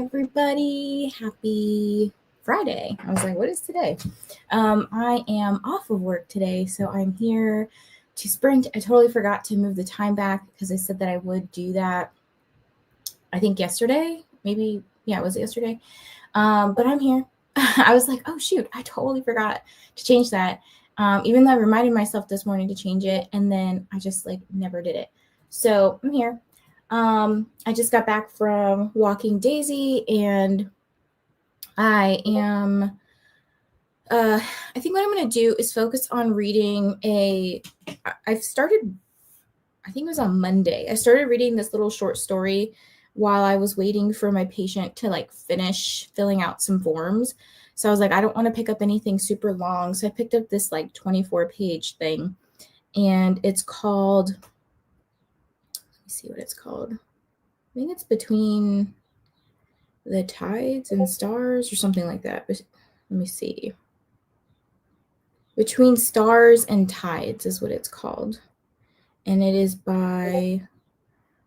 everybody. Happy Friday. I was like, what is today? I am off of work today, so I'm here to sprint. I totally forgot to move the time back because I said that I would do that, I think yesterday. Maybe, yeah, was it yesterday? But I'm here. I was like, oh, shoot, I totally forgot to change that. Even though I reminded myself this morning to change it, and then I just never did it. So I'm here. I just got back from walking Daisy, and I am. I think what I'm going to do is focus on reading I've started. I think it was on Monday. I started reading this little short story while I was waiting for my patient to finish filling out some forms. So I was like, I don't want to pick up anything super long. So I picked up this 24-page thing, and it's called. Let me see what it's called. I think it's Between the Tides and Stars or something like that. Let me see. Between Stars and Tides is what it's called. And it is by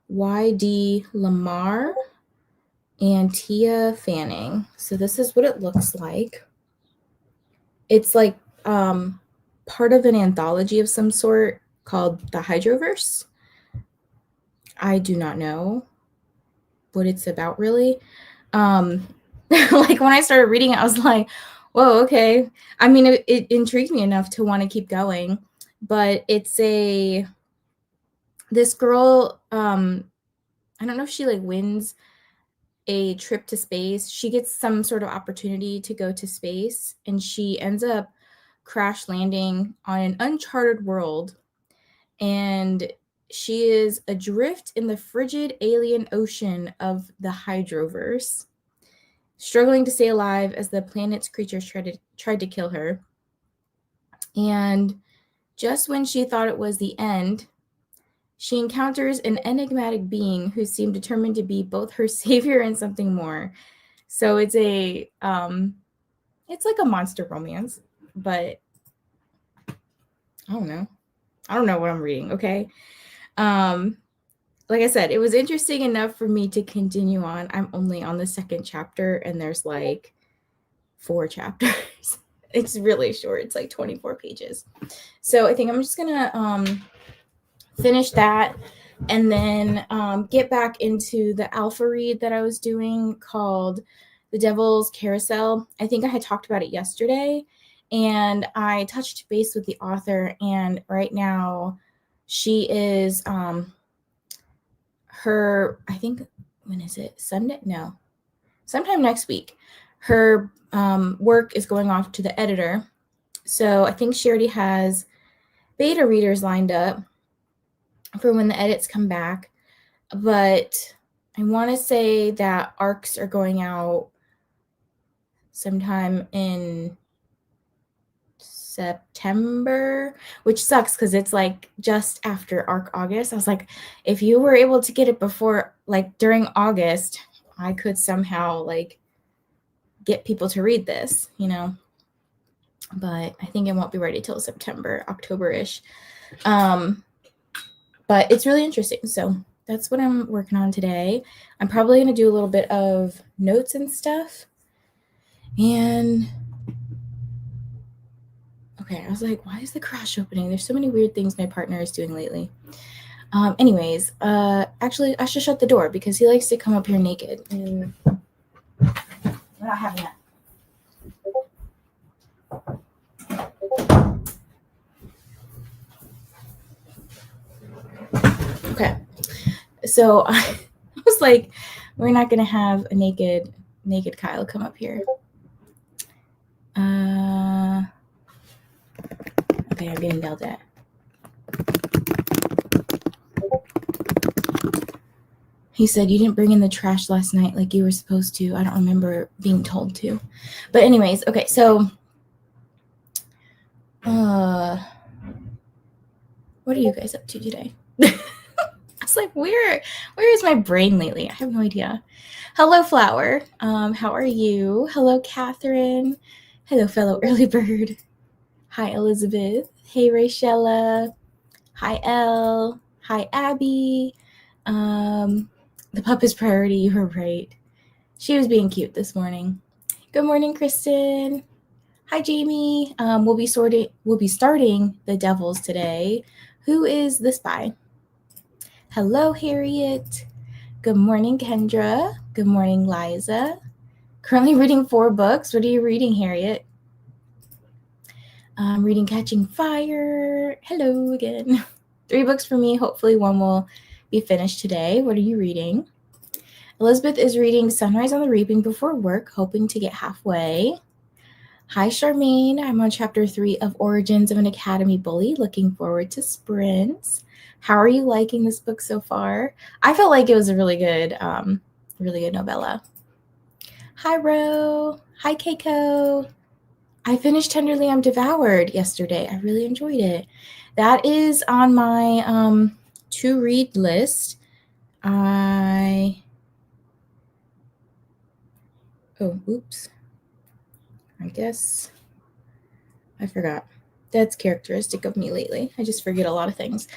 Y.D. Lamar and Tia Fanning. So this is what it looks like. It's part of an anthology of some sort called the Hydroverse. I do not know what it's about, really. When I started reading it, I was like, whoa, okay. I mean, it intrigued me enough to want to keep going, but it's this girl, I don't know if she wins a trip to space. She gets some sort of opportunity to go to space, and she ends up crash landing on an uncharted world, and she is adrift in the frigid alien ocean of the Hydroverse, struggling to stay alive as the planet's creatures tried to kill her. And just when she thought it was the end, she encounters an enigmatic being who seemed determined to be both her savior and something more. So it's it's like a monster romance, but I don't know. I don't know what I'm reading, okay? Like I said, it was interesting enough for me to continue on. I'm only on the second chapter, and there's 4 chapters. It's really short. It's 24 pages. So I think I'm just gonna finish that and then get back into the alpha read that I was doing called The Devil's Carousel. I think I had talked about it yesterday, and I touched base with the author, and right now she is I think, when is it? Sunday? No. Sometime next week. Her work is going off to the editor. So I think she already has beta readers lined up for when the edits come back. But I want to say that ARCs are going out sometime in September, which sucks because it's just after ARC August. I was like, if you were able to get it before, during August, I could somehow get people to read this, but I think it won't be ready till September, October-ish. But it's really interesting. So that's what I'm working on today. I'm probably going to do a little bit of notes and stuff. And okay, I was like, why is the crash opening? There's so many weird things my partner is doing lately. Anyways, actually, I should shut the door because he likes to come up here naked. And we're not having that. Okay. So I was like, we're not going to have a naked Kyle come up here. Okay, I'm getting yelled at. He said, you didn't bring in the trash last night like you were supposed to. I don't remember being told to. But anyways, okay, so what are you guys up to today? I was like, where is my brain lately? I have no idea. Hello, Flower. How are you? Hello, Catherine. Hello, fellow early bird. Hi, Elizabeth. Hey, Rachella. Hi, Elle. Hi, Abby. The pup is priority. You were right. She was being cute this morning. Good morning, Kristen. Hi, Jamie. We'll be starting The Devils today. Who is this by? Hello, Harriet. Good morning, Kendra. Good morning, Liza. Currently reading 4 books. What are you reading, Harriet? I'm reading Catching Fire. Hello again. 3 books for me. Hopefully one will be finished today. What are you reading? Elizabeth is reading Sunrise on the Reaping before work, hoping to get halfway. Hi, Charmaine. I'm on chapter 3 of Origins of an Academy Bully. Looking forward to sprints. How are you liking this book so far? I felt like it was a really good novella. Hi, Ro. Hi, Keiko. I finished Tenderly I'm Devoured yesterday. I really enjoyed it. That is on my to read list. Oops. I guess I forgot. That's characteristic of me lately. I just forget a lot of things.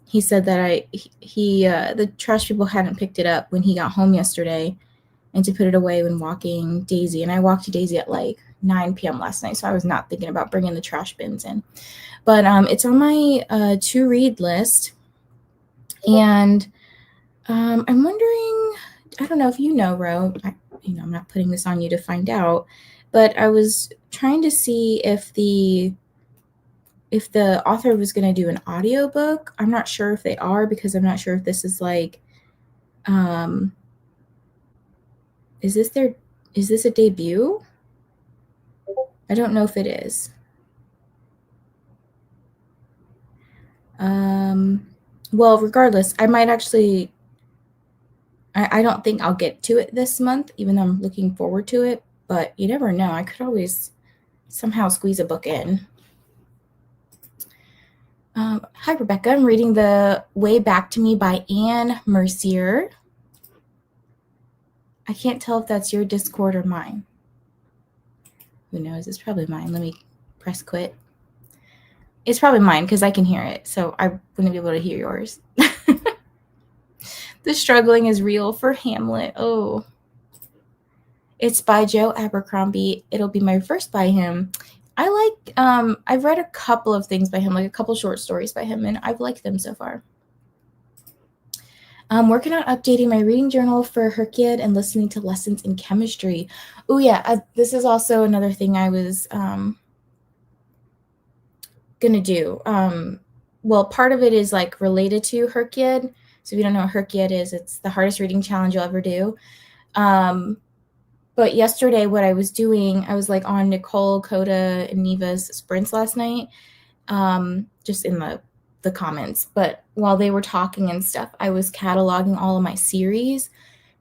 He said that the trash people hadn't picked it up when he got home yesterday, and to put it away when walking Daisy. And I walked Daisy at like 9 p.m. last night, so I was not thinking about bringing the trash bins in. But it's on my to read list, and I'm wondering. I don't know if you know, Ro. I'm not putting this on you to find out, but I was trying to see if the author was going to do an audiobook. I'm not sure if they are, because I'm not sure if this is like, is this a debut? I don't know if it is. Well, regardless, I might actually, I don't think I'll get to it this month, even though I'm looking forward to it, but you never know. I could always somehow squeeze a book in. Hi, Rebecca. I'm reading The Way Back to Me by Anne Mercier. I can't tell if that's your Discord or mine. Who knows? It's probably mine. Let me press quit. It's probably mine because I can hear it, so I wouldn't be able to hear yours. The struggling is real for Hamlet. Oh. It's by Joe Abercrombie. It'll be my first by him. I like, I've read a couple of things by him, like a couple short stories by him, and I've liked them so far. I'm working on updating my reading journal for Herkiad and listening to lessons in chemistry. Oh yeah, this is also another thing I was gonna do. Well, part of it is like related to Herkiad. So if you don't know what Herkiad is, it's the hardest reading challenge you'll ever do. But yesterday, what I was doing, I was like on Nicole, Coda, and Neva's sprints last night, just in the comments. But while they were talking and stuff, I was cataloging all of my series,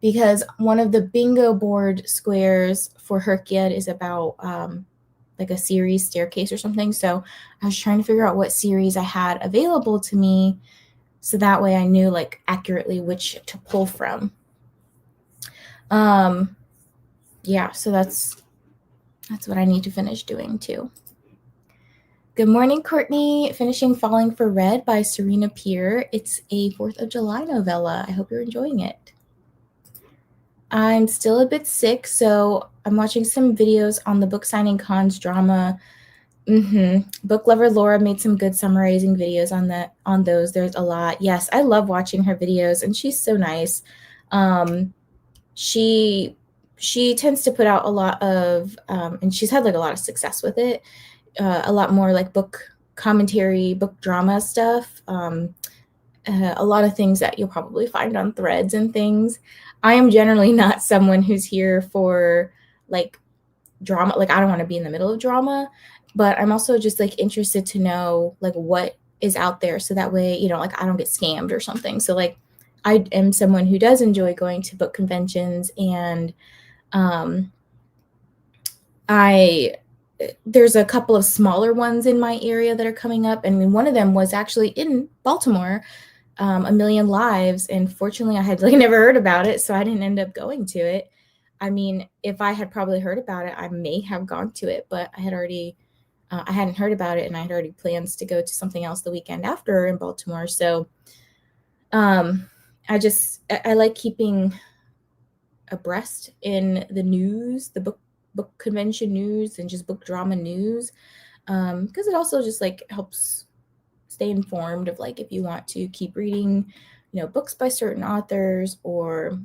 because one of the bingo board squares for Herkiad is about like a series staircase or something. So I was trying to figure out what series I had available to me, so that way I knew like accurately which to pull from. Yeah, so that's what I need to finish doing too. Good morning, Courtney. Finishing Falling for Red by Serena Peer. It's a 4th of July novella. I hope you're enjoying it. I'm still a bit sick, so I'm watching some videos on the book signing cons drama. Book lover Laura made some good summarizing videos on those. There's a lot. Yes, I love watching her videos, and she's so nice. She tends to put out a lot of, and she's had like a lot of success with it. A lot more like book commentary, book drama stuff. A lot of things that you'll probably find on threads and things. I am generally not someone who's here for like drama. Like I don't want to be in the middle of drama, but I'm also just like interested to know like what is out there, so that way, like I don't get scammed or something. So like I am someone who does enjoy going to book conventions, and there's a couple of smaller ones in my area that are coming up, and one of them was actually in Baltimore, A Million Lives, and fortunately I had like never heard about it, so I didn't end up going to it. I mean, if I had probably heard about it, I may have gone to it, but I hadn't heard about it, and I had already plans to go to something else the weekend after in Baltimore. So I like keeping abreast in the news, the book convention news, and just book drama news, because it also just like helps stay informed of like if you want to keep reading, books by certain authors, or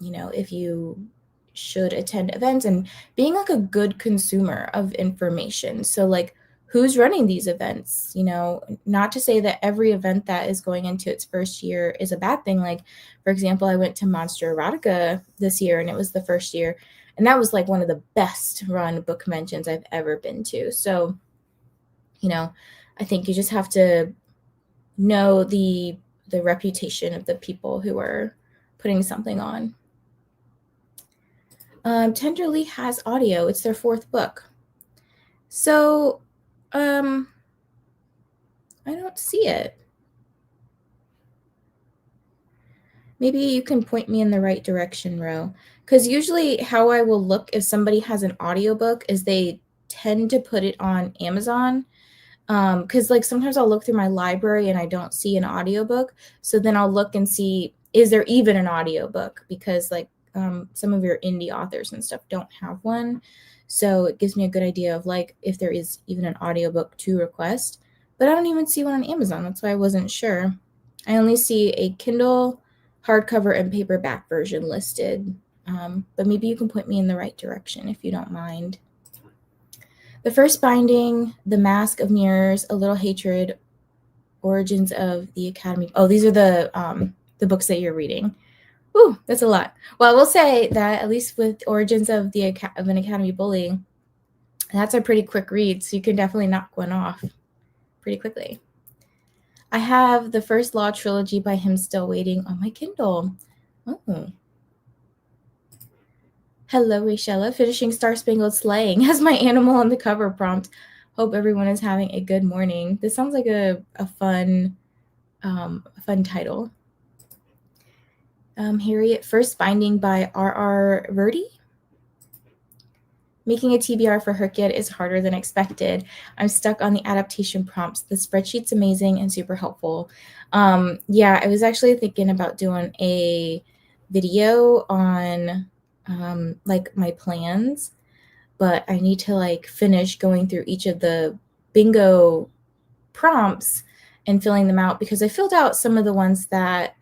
if you should attend events, and being like a good consumer of information. So like, who's running these events? Not to say that every event that is going into its first year is a bad thing. Like, for example, I went to Monster Erotica this year, and it was the first year, and that was like one of the best run book conventions I've ever been to. So, I think you just have to know the reputation of the people who are putting something on. Tenderly has audio. It's their 4th book. So, I don't see it. Maybe you can point me in the right direction, Ro. Because usually how I will look if somebody has an audiobook is they tend to put it on Amazon. Because like sometimes I'll look through my library and I don't see an audiobook. So then I'll look and see, is there even an audiobook? Because like some of your indie authors and stuff don't have one. So it gives me a good idea of like if there is even an audiobook to request. But I don't even see one on Amazon. That's why I wasn't sure. I only see a Kindle, hardcover, and paperback version listed. But maybe you can point me in the right direction if you don't mind. The First Binding, The Mask of Mirrors, A Little Hatred, Origins of the Academy. Oh, these are the books that you're reading. Ooh, that's a lot. Well, I will say that at least with Origins of an Academy Bully, that's a pretty quick read, so you can definitely knock one off pretty quickly. I have the First Law trilogy by him still waiting on my Kindle. Oh. Hello, Rachella. Finishing Star Spangled Sleighing has my animal on the cover prompt. Hope everyone is having a good morning. This sounds like a fun title. Harriet, First Binding by R.R. Verdi. Making a TBR for Hercule is harder than expected. I'm stuck on the adaptation prompts. The spreadsheet's amazing and super helpful. Yeah, I was actually thinking about doing a video on like my plans, but I need to like finish going through each of the bingo prompts and filling them out, because I filled out some of the ones that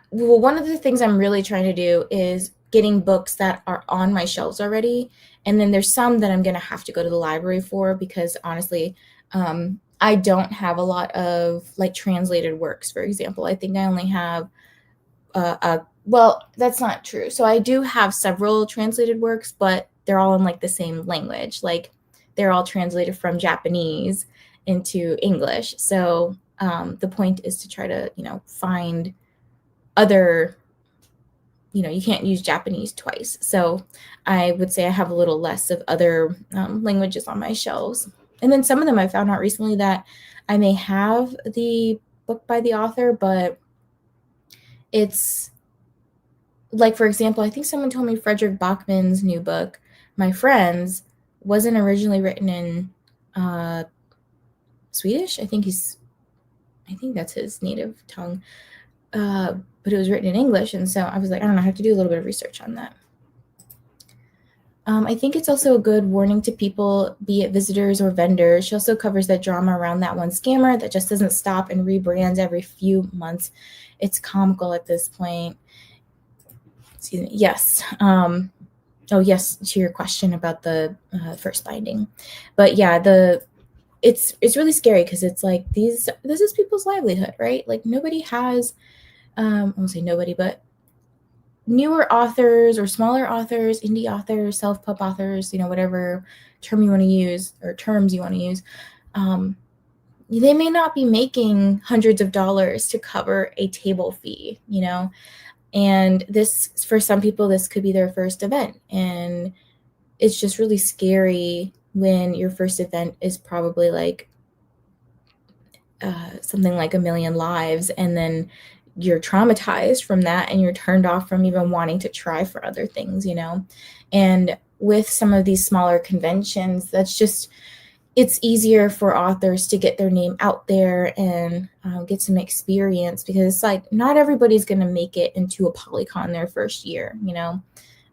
well, one of the things I'm really trying to do is getting books that are on my shelves already. And then there's some that I'm going to have to go to the library for, because honestly, I don't have a lot of like translated works, for example. I think I only have, well, that's not true. So I do have several translated works, but they're all in like the same language. Like they're all translated from Japanese into English. So the point is to try to, find other, you can't use Japanese twice. So I would say I have a little less of other languages on my shelves. And then some of them I found out recently that I may have the book by the author, but it's like, for example, I think someone told me Frederick Bachman's new book, My Friends, wasn't originally written in Swedish. I think that's his native tongue. But it was written in English. And so I was like, I don't know, I have to do a little bit of research on that. I think it's also a good warning to people, be it visitors or vendors. She also covers that drama around that one scammer that just doesn't stop and rebrands every few months. It's comical at this point. Excuse me. Yes. Oh, yes, to your question about the First Binding. But yeah, it's really scary, because it's like this is people's livelihood, right? Like nobody has, I won't say nobody, but newer authors or smaller authors, indie authors, self-pub authors, whatever term you want to use or terms you want to use, they may not be making hundreds of dollars to cover a table fee, and this, for some people, this could be their first event. And it's just really scary when your first event is probably like something like 1 million lives, and then you're traumatized from that and you're turned off from even wanting to try for other things, And with some of these smaller conventions, that's just, it's easier for authors to get their name out there and get some experience, because it's like not everybody's going to make it into a Polycon their first year. You know,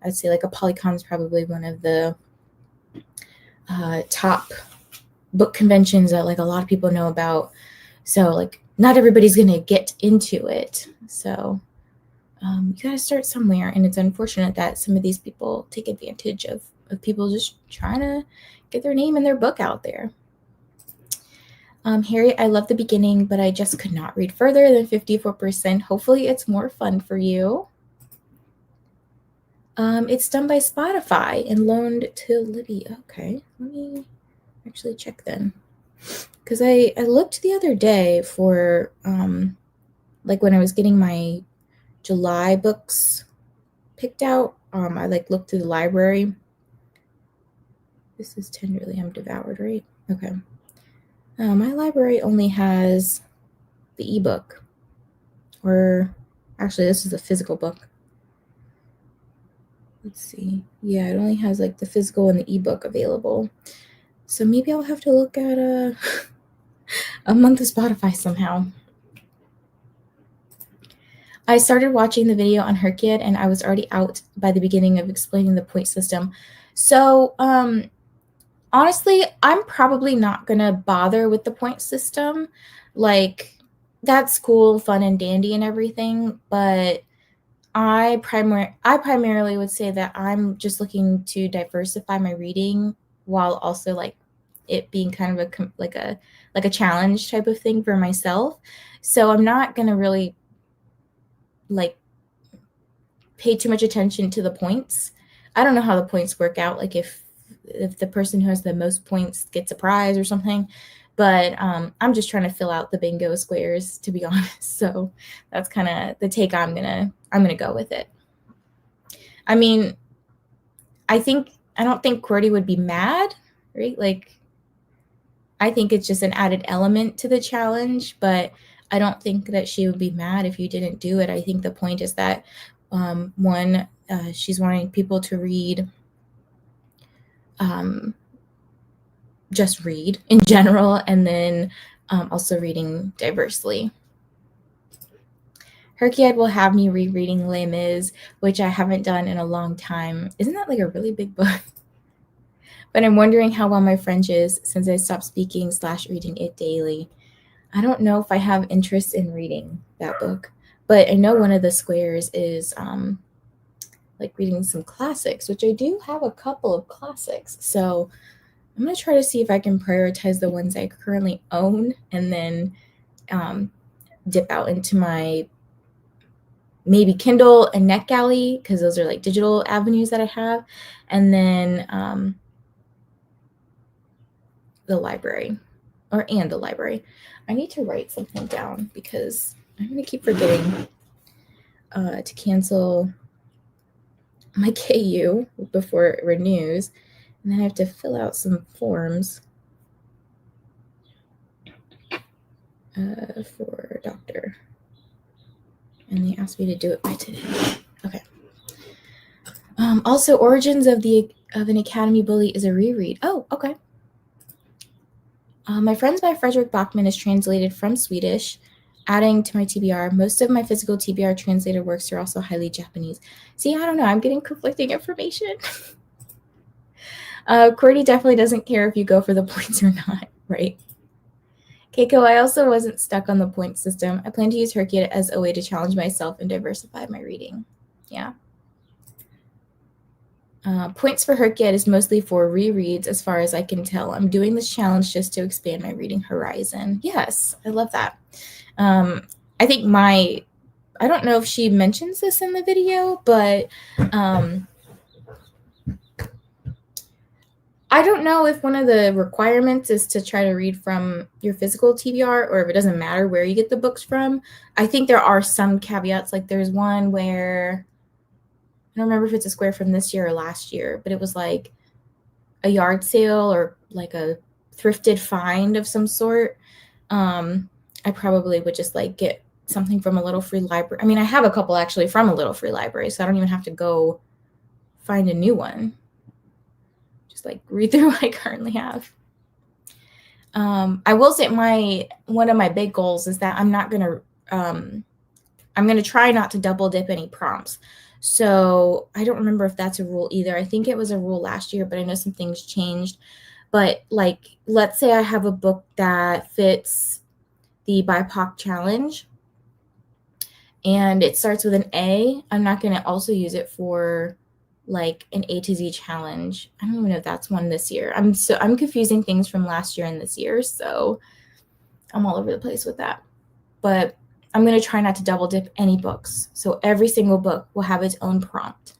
I'd say like a Polycon is probably one of the top book conventions that like a lot of people know about. So like not everybody's going to get into it. So you got to start somewhere. And it's unfortunate that some of these people take advantage of people just trying to get their name and their book out there. Harriet, I love the beginning, but I just could not read further than 54%. Hopefully it's more fun for you. It's done by Spotify and loaned to Libby. Okay, let me actually check then. Because I looked the other day for, like when I was getting my July books picked out, I like looked through the library. This is Tenderly I'm Devoured, right? Okay. My library only has the ebook, or actually this is a physical book. Let's see. Yeah, it only has like the physical and the ebook available. So maybe I'll have to look at a month of Spotify somehow. I started watching the video on Herkiad and I was already out by the beginning of explaining the point system. So honestly, I'm probably not going to bother with the point system. Like, that's cool, fun and dandy and everything, but I primarily would say that I'm just looking to diversify my reading while also like it being kind of a challenge type of thing for myself. So I'm not going to really like pay too much attention to the points. I don't know how the points work out, like if the person who has the most points gets a prize or something, but I'm just trying to fill out the bingo squares, to be honest. So that's kind of the take I'm gonna go with it. I mean, I don't think Cordy would be mad, right? Like, I think it's just an added element to the challenge, but I don't think that she would be mad if you didn't do it. I think the point is that one, she's wanting people to read, just read in general, and then also reading diversely. Herkiad will have me rereading Les Mis, which I haven't done in a long time. Isn't that like a really big book? But I'm wondering how well my French is since I stopped speaking / reading it daily. I don't know if I have interest in reading that book, but I know one of the squares is like reading some classics, which I do have a couple of classics. So I'm going to try to see if I can prioritize the ones I currently own and then dip out into my maybe Kindle and NetGalley, because those are like digital avenues that I have, and then the library. I need to write something down because I'm going to keep forgetting to cancel my KU before it renews, and then I have to fill out some forms for doctor, and they asked me to do it by today. Okay. Also, Origins of an Academy Bully is a reread. Oh, okay. My Friends by Frederick Bachman is translated from Swedish, adding to my TBR. Most of my physical TBR translated works are also highly Japanese. See, I don't know. I'm getting conflicting information. Cordy definitely doesn't care if you go for the points or not, right? Keiko, I also wasn't stuck on the point system. I plan to use Herkiad as a way to challenge myself and diversify my reading. Yeah. Points for Herkiad is mostly for rereads, as far as I can tell. I'm doing this challenge just to expand my reading horizon. Yes, I love that. I think I don't know if she mentions this in the video, but I don't know if one of the requirements is to try to read from your physical TBR or if it doesn't matter where you get the books from. I think there are some caveats. Like there's one where I don't remember if it's a square from this year or last year, but it was like a yard sale or like a thrifted find of some sort. I probably would just like get something from a Little Free Library. I mean, I have a couple actually from a Little Free Library, so I don't even have to go find a new one. Just like read through what I currently have. I will say one of my big goals is that I'm going to try not to double dip any prompts. So I don't remember if that's a rule either. I think it was a rule last year, but I know some things changed. But like, let's say I have a book that fits the BIPOC challenge and it starts with an A. I'm not going to also use it for like an A to Z challenge. I don't even know if that's one this year. I'm confusing things from last year and this year, so I'm all over the place with that. But I'm going to try not to double dip any books. So every single book will have its own prompt.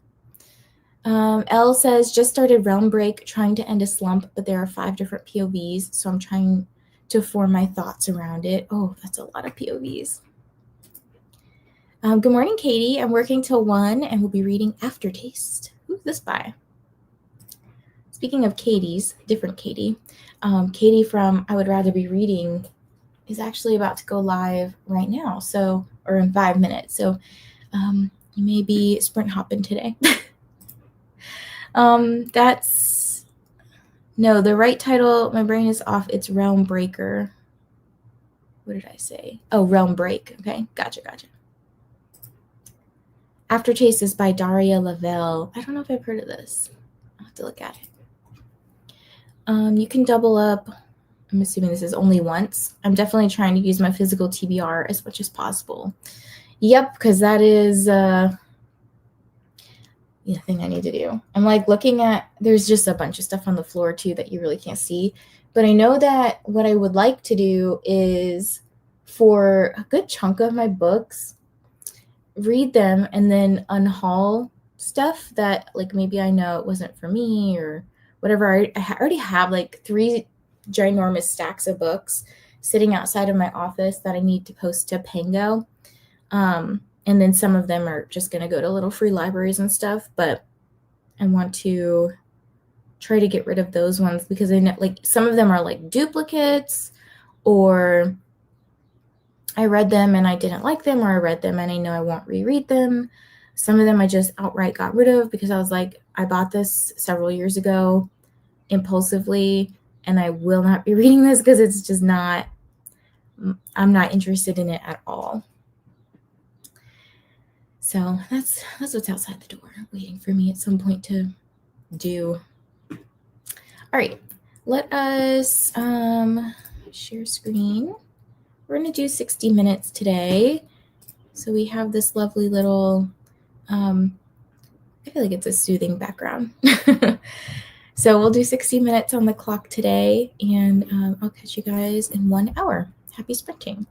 Elle says, just started Realm Break, trying to end a slump, but there are 5 different POVs, so I'm trying to form my thoughts around it. Oh, that's a lot of POVs. Good morning, Katie. I'm working till 1 and we'll be reading Aftertaste. Who's this by? Speaking of Katie's, different Katie, Katie from I Would Rather Be Reading is actually about to go live right now, or in 5 minutes. So you may be sprint hopping today. The right title, my brain is off. It's Realm Breaker. What did I say? Oh, Realm Break. Okay, gotcha. Aftertaste is by Daria Lavelle. I don't know if I've heard of this. I'll have to look at it. You can double up. I'm assuming this is only once. I'm definitely trying to use my physical TBR as much as possible. Yep, because that is the thing I need to do. I'm like looking at, there's just a bunch of stuff on the floor too that you really can't see. But I know that what I would like to do is, for a good chunk of my books, read them and then unhaul stuff that like maybe I know it wasn't for me or whatever. I already have like 3 ginormous stacks of books sitting outside of my office that I need to post to Pango. And then some of them are just going to go to little free libraries and stuff, but I want to try to get rid of those ones because I know like some of them are like duplicates, or I read them and I didn't like them, or I read them and I know I won't reread them. Some of them I just outright got rid of because I was like, I bought this several years ago impulsively and I will not be reading this because it's just not, I'm not interested in it at all. So that's what's outside the door waiting for me at some point to do. All right, let us share screen. We're going to do 60 minutes today. So we have this lovely little, I feel like it's a soothing background. So we'll do 60 minutes on the clock today, and I'll catch you guys in 1 hour. Happy sprinting.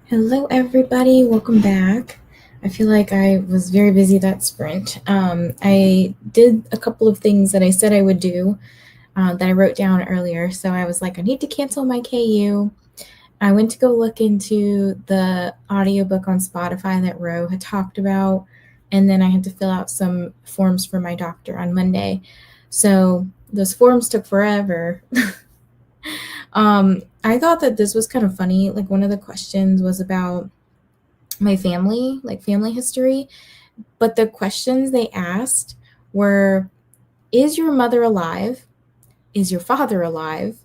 Hello, everybody. Welcome back. I feel like I was very busy that sprint. I did a couple of things that I said I would do that I wrote down earlier. So I was like, I need to cancel my KU. I went to go look into the audiobook on Spotify that Ro had talked about, and then I had to fill out some forms for my doctor on Monday. So those forms took forever. I thought that this was kind of funny. Like, one of the questions was about my family, like family history, but the questions they asked were, is your mother alive? Is your father alive?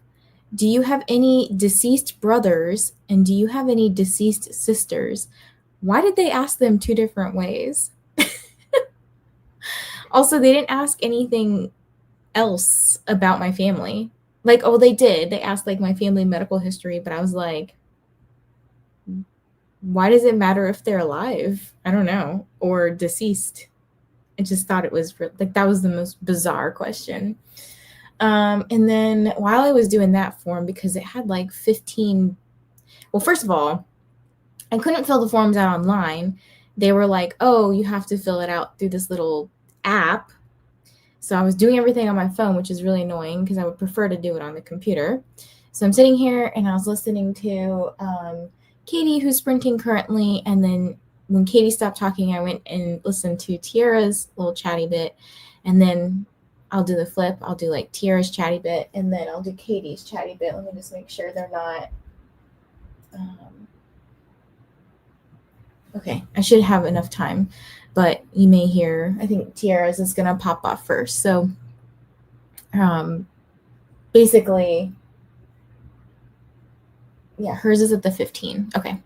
Do you have any deceased brothers? And do you have any deceased sisters? Why did they ask them two different ways? Also, they didn't ask anything else about my family. Like, oh, they did. They asked like my family medical history, but I was like, why does it matter if they're alive? I don't know. Or deceased. I just thought it was like, that was the most bizarre question. And then while I was doing that form, because it had like 15, well, first of all, I couldn't fill the forms out online. They were like, oh, you have to fill it out through this little app. So I was doing everything on my phone, which is really annoying because I would prefer to do it on the computer. So I'm sitting here and I was listening to Katie, who's sprinting currently. And then when Katie stopped talking, I went and listened to Tiara's little chatty bit. And then I'll do the flip. I'll do like Tiara's chatty bit, and then I'll do Katie's chatty bit. Let me just make sure they're not. Okay, I should have enough time, but you may hear, I think Tiara's is going to pop off first. So basically, yeah, hers is at the 15. Okay,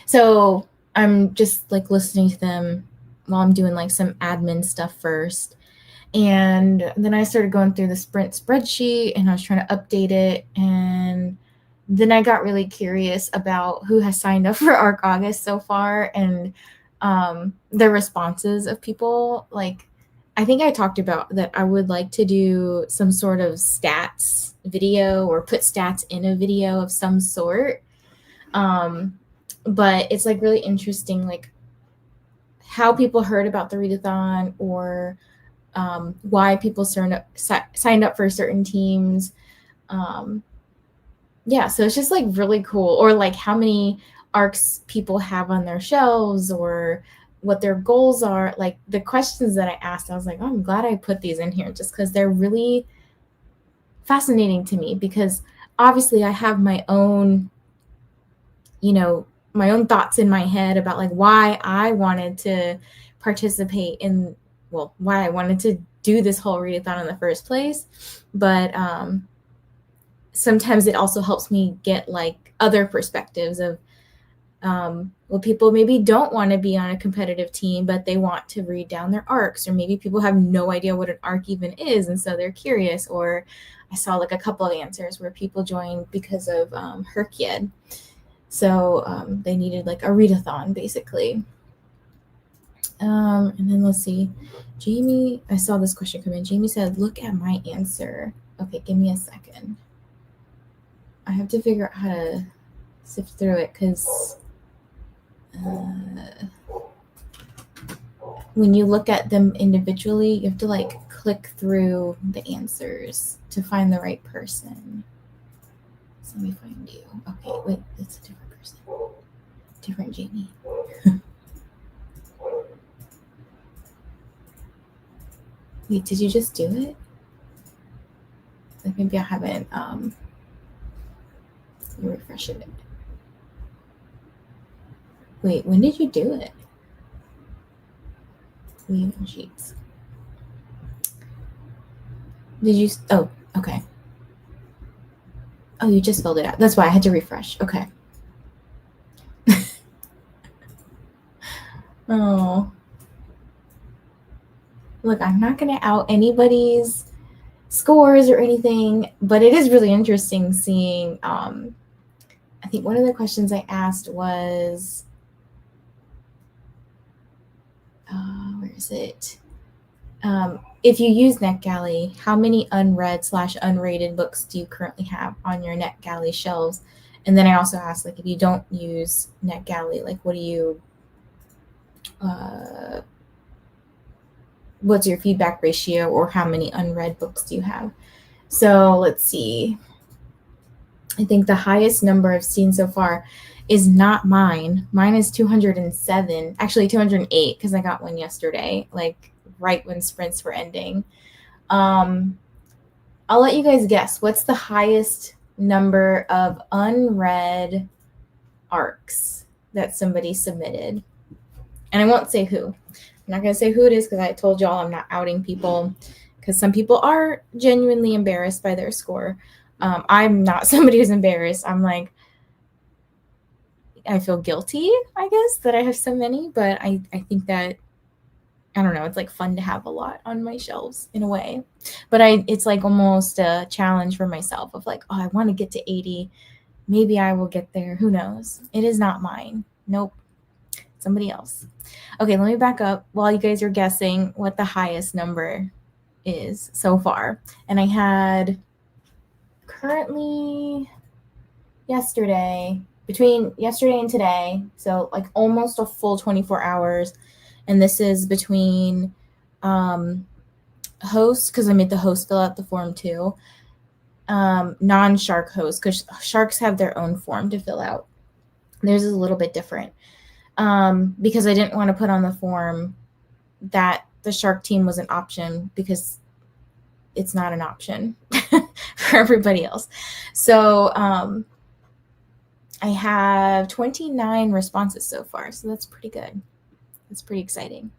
so I'm just like listening to them while I'm doing like some admin stuff first. And then I started going through the sprint spreadsheet and I was trying to update it. And then I got really curious about who has signed up for ARC August so far, and the responses of people. Like, I think I talked about that I would like to do some sort of stats video or put stats in a video of some sort. But it's like really interesting, like how people heard about the readathon, or why people signed up for certain teams. Yeah, so it's just like really cool. Or like how many arcs people have on their shelves, or what their goals are. Like the questions that I asked, I was like, oh, I'm glad I put these in here just because they're really fascinating to me, because obviously I have my own, my own thoughts in my head about like why I wanted to participate in, well, why I wanted to do this whole readathon in the first place. But sometimes it also helps me get like other perspectives of, well, people maybe don't want to be on a competitive team, but they want to read down their arcs, or maybe people have no idea what an arc even is, and so they're curious. Or I saw like a couple of answers where people joined because of Herkiad. So they needed like a readathon, basically. And then let's see. Jamie, I saw this question come in. Jamie said, look at my answer. Okay, give me a second. I have to figure out how to sift through it, because when you look at them individually, you have to like click through the answers to find the right person. So let me find you. Okay, wait, it's a different person. Different Jamie. Wait, did you just do it? Like maybe I haven't refresh it. Wait, when did you do it? Leave in sheets. Did you? Oh, okay. Oh, you just filled it out. That's why I had to refresh. Okay. Oh. Look, I'm not going to out anybody's scores or anything, but it is really interesting seeing, I think one of the questions I asked was, where is it? If you use NetGalley, how many unread/unrated books do you currently have on your NetGalley shelves? And then I also asked, like, if you don't use NetGalley, like, what do you, what's your feedback ratio, or how many unread books do you have? So let's see. I think the highest number I've seen so far is not mine. Mine is 207, actually 208, because I got one yesterday, like right when sprints were ending. I'll let you guys guess. What's the highest number of unread arcs that somebody submitted? And I won't say who. I'm not going to say who it is because I told y'all I'm not outing people, because some people are genuinely embarrassed by their score. I'm not somebody who's embarrassed. I'm like, I feel guilty, I guess, that I have so many, but I think that, I don't know, it's like fun to have a lot on my shelves in a way. But it's like almost a challenge for myself of like, oh, I want to get to 80. Maybe I will get there. Who knows? It is not mine. Nope. Somebody else. Okay, let me back up while you guys are guessing what the highest number is so far. And I had currently between yesterday and today, so like almost a full 24 hours. And this is between hosts, because I made the host fill out the form too, non-shark hosts, because sharks have their own form to fill out. Theirs is a little bit different, because I didn't want to put on the form that the shark team was an option, because it's not an option for everybody else. So I have 29 responses so far, so that's pretty good. That's pretty exciting.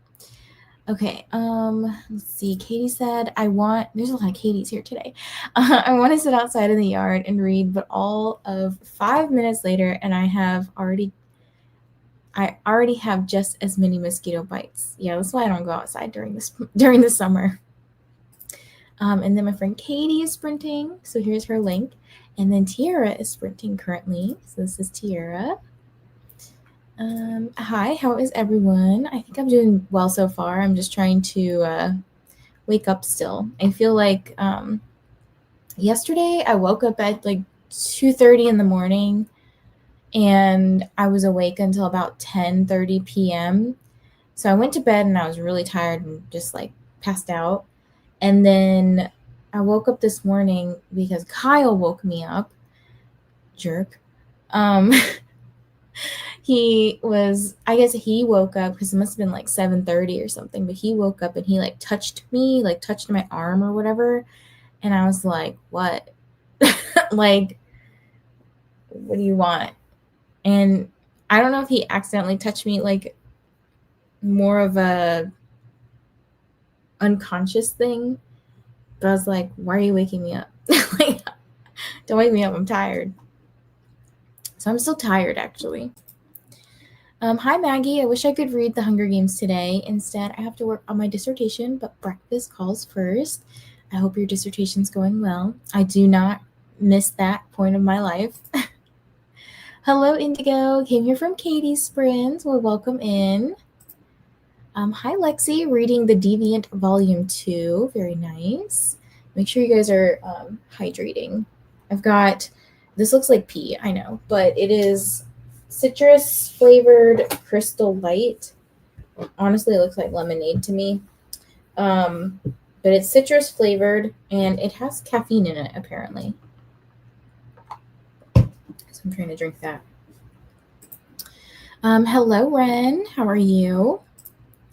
Okay, let's see. Katie said, there's a lot of Katies here today. I want to sit outside in the yard and read, but all of 5 minutes later, and I already have just as many mosquito bites. Yeah, that's why I don't go outside during the summer. And then my friend Katie is sprinting, so here's her link. And then Tiara is sprinting currently, so this is Tiara. Hi, how is everyone? I think I'm doing well so far. I'm just trying to wake up still. I feel like yesterday I woke up at like 2:30 in the morning, and I was awake until about 10:30 p.m. So I went to bed and I was really tired and just like passed out. And then I woke up this morning because Kyle woke me up. Jerk. I guess he woke up because it must have been like 7:30 or something, but he woke up and he like touched me, like touched my arm or whatever. And I was like, what? Like, what do you want? And I don't know if he accidentally touched me, like more of a unconscious thing. But I was like, why are you waking me up? Like, don't wake me up. I'm tired. So I'm still tired, actually. Hi, Maggie. I wish I could read The Hunger Games today. Instead, I have to work on my dissertation, but breakfast calls first. I hope your dissertation's going well. I do not miss that point of my life. Hello, Indigo. Came here from Katie's Springs. Well, welcome in. Hi, Lexi. Reading The Deviant Volume 2. Very nice. Make sure you guys are hydrating. I've got, this looks like pee, I know, but it is citrus flavored Crystal Light. Honestly, it looks like lemonade to me. But it's citrus flavored and it has caffeine in it, apparently. So I'm trying to drink that. Hello, Ren. How are you?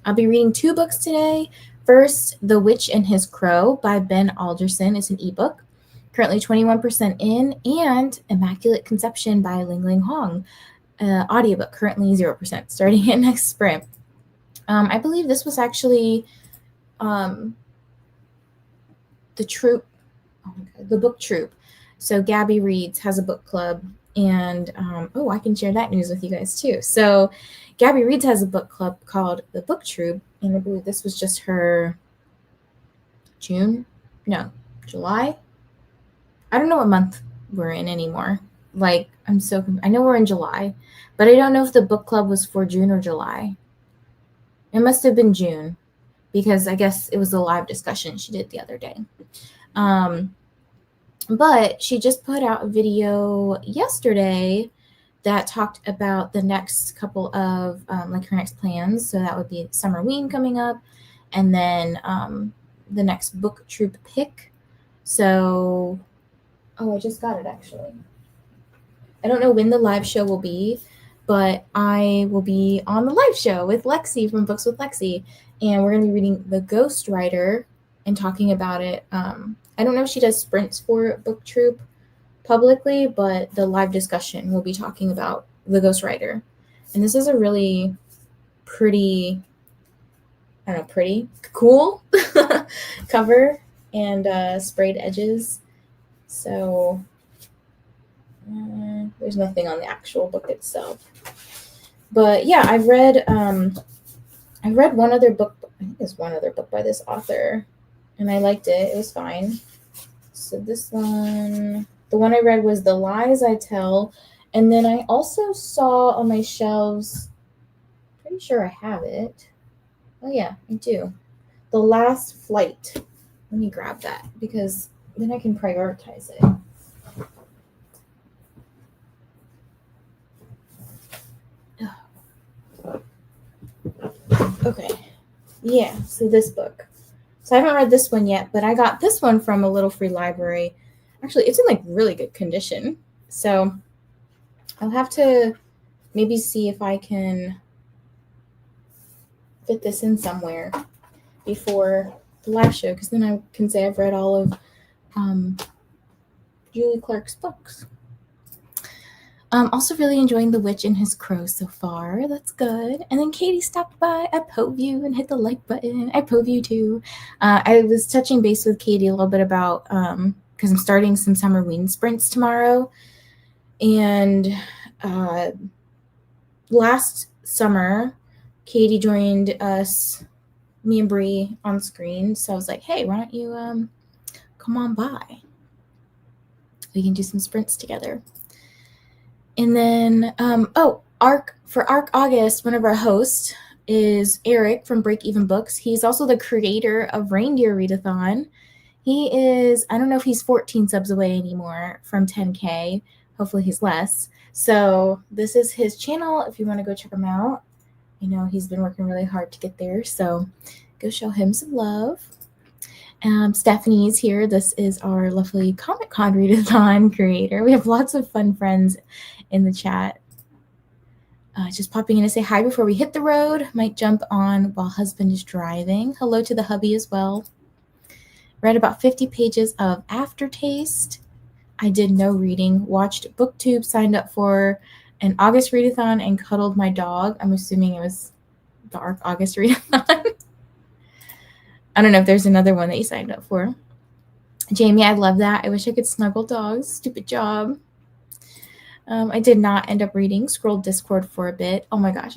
I'll be reading 2 books today. First, The Witch and His Crow by Ben Alderson. It's an ebook, currently 21% in, and Immaculate Conception by Ling Ling Hong, audiobook, currently 0%, starting at next spring. I believe this was actually the book troop. So Gabby Reads has a book club, and I can share that news with you guys too. So Gabby Reads has a book club called The Book Troop, and I believe this was just her July. I don't know what month we're in anymore. Like, I know we're in July, but I don't know if the book club was for June or July. It must have been June, because I guess it was a live discussion she did the other day. But she just put out a video yesterday that talked about the next couple of like her next plans. So that would be Summer Ween coming up, and then the next book troop pick. So, oh, I just got it actually. I don't know when the live show will be, but I will be on the live show with Lexi from Books with Lexi, and we're going to be reading The Ghost Writer and talking about it. I don't know if she does sprints for Book Troop publicly, but the live discussion will be talking about The Ghost Writer. And this is a really pretty, I don't know, pretty, cool cover and sprayed edges. So there's nothing on the actual book itself. But yeah, I read one other book. I think there's one other book by this author, and I liked it. It was fine. So this one, the one I read was The Lies I Tell, and then I also saw on my shelves, pretty sure I have it. Oh yeah, I do. The Last Flight. Let me grab that because then I can prioritize it. Okay. Yeah, so this book. So I haven't read this one yet, but I got this one from a little free library. Actually, it's in like really good condition. So I'll have to maybe see if I can fit this in somewhere before the live show, because then I can say I've read all of Julie Clark's books. Also really enjoying The Witch and His Crow so far. That's good. And then Katie stopped by at PoView and hit the like button. I PoView too. I was touching base with Katie a little bit about, because I'm starting some summer ween sprints tomorrow. And last summer, Katie joined us, me and Bree, on screen. So I was like, hey, why don't you come on by? We can do some sprints together. And then, for ARC August, one of our hosts is Eric from Break Even Books. He's also the creator of Reindeer Readathon. He is, I don't know if he's 14 subs away anymore from 10K. Hopefully he's less. So this is his channel if you want to go check him out. I know he's been working really hard to get there, so go show him some love. Stephanie's here. This is our lovely Comic Con Readathon creator. We have lots of fun friends in the chat. Just popping in to say hi before we hit the road. Might jump on while husband is driving. Hello to the hubby as well. Read about 50 pages of Aftertaste. I did no reading. Watched BookTube, signed up for an August readathon, and cuddled my dog. I'm assuming it was the ARC August readathon. I don't know if there's another one that you signed up for. Jamie, I love that. I wish I could snuggle dogs. Stupid job. I did not end up reading. Scrolled Discord for a bit. Oh my gosh.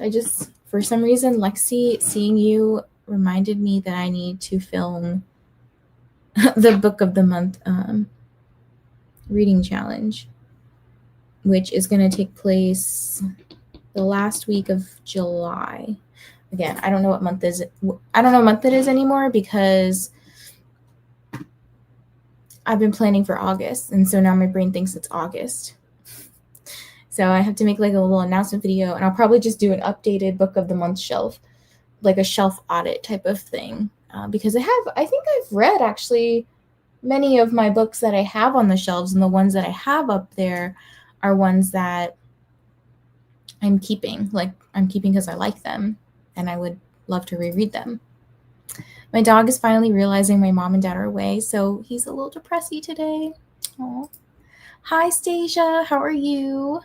For some reason, Lexi, seeing you reminded me that I need to film the Book of the Month reading challenge, which is going to take place the last week of July. Again, I don't know what month is. I don't know what month it is anymore because I've been planning for August, and so now my brain thinks it's August. So I have to make like a little announcement video, and I'll probably just do an updated Book of the Month shelf, like a shelf audit type of thing, because I think I've read actually many of my books that I have on the shelves, and the ones that I have up there are ones that I'm keeping. Like I'm keeping because I like them, and I would love to reread them. My dog is finally realizing my mom and dad are away, so he's a little depressy today. Aww. Hi, Stasia. How are you?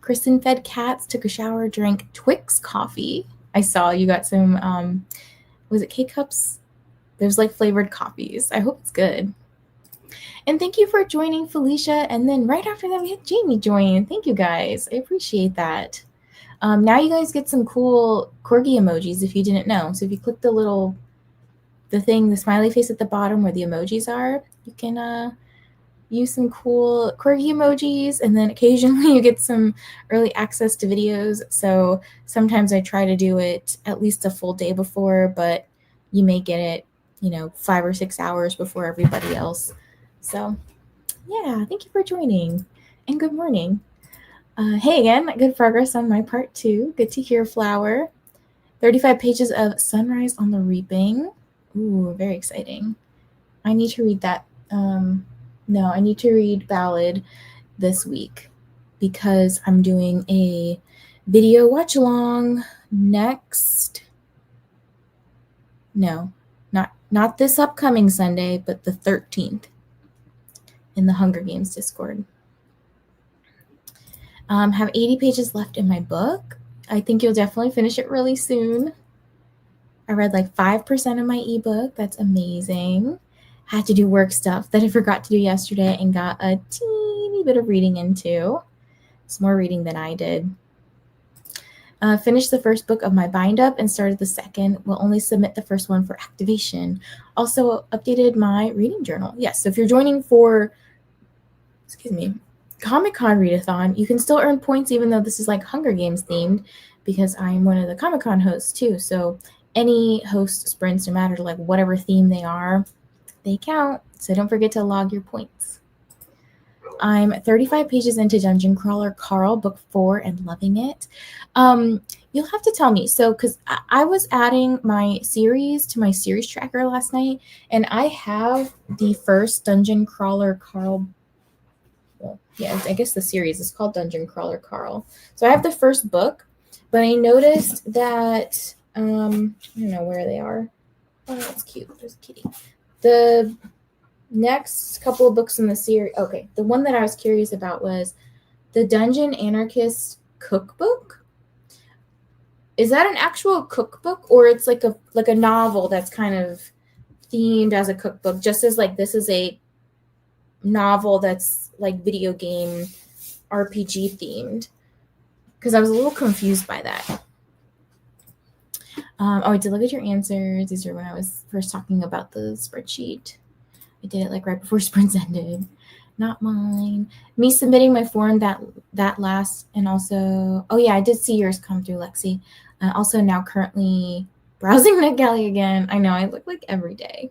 Kristen fed cats, took a shower, drank Twix coffee. I saw you got some, was it K-Cups? There's like flavored coffees. I hope it's good. And thank you for joining, Felicia. And then right after that, we had Jamie join. Thank you, guys. I appreciate that. Now you guys get some cool corgi emojis if you didn't know. So if you click the smiley face at the bottom where the emojis are, you can use some cool corgi emojis, and then occasionally you get some early access to videos. So sometimes I try to do it at least a full day before, but you may get it, 5 or 6 hours before everybody else. So Yeah, thank you for joining, and good morning. Hey again, good progress on my part too. Good to hear, Flower. 35 pages of Sunrise on the Reaping. Ooh, very exciting. I need to read that. No, I need to read Ballad this week because I'm doing a video watch along next. No, not this upcoming Sunday, but the 13th in the Hunger Games Discord. Have 80 pages left in my book. I think you'll definitely finish it really soon. I read like 5% of my ebook. That's amazing. Had to do work stuff that I forgot to do yesterday and got a teeny bit of reading into. It's more reading than I did. Finished the first book of my bind up and started the second. Will only submit the first one for activation. Also updated my reading journal. Yes, so if you're joining for, Comic-Con readathon, you can still earn points even though this is like Hunger Games themed because I'm one of the Comic-Con hosts too. So any host sprints, no matter like whatever theme they are, they count. So don't forget to log your points. I'm 35 pages into Dungeon Crawler Carl, book 4, and loving it. You'll have to tell me. So, because I was adding my series to my series tracker last night, and I have the first Dungeon Crawler Carl. Well, yeah, I guess the series is called Dungeon Crawler Carl. So I have the first book, but I noticed that I don't know where they are. Oh, that's cute. There's a kitty. The next couple of books in the series. Okay, the one that I was curious about was the Dungeon Anarchist Cookbook. Is that an actual cookbook, or it's like a novel that's kind of themed as a cookbook, just as like this is a novel that's like video game RPG themed? Because I was a little confused by that. I did look at your answers. These are when I was first talking about the spreadsheet. I did it like right before sprints ended. Not mine. Me submitting my form that last, and also, oh yeah, I did see yours come through, Lexi. Also now currently browsing NetGalley again. I know I look like every day.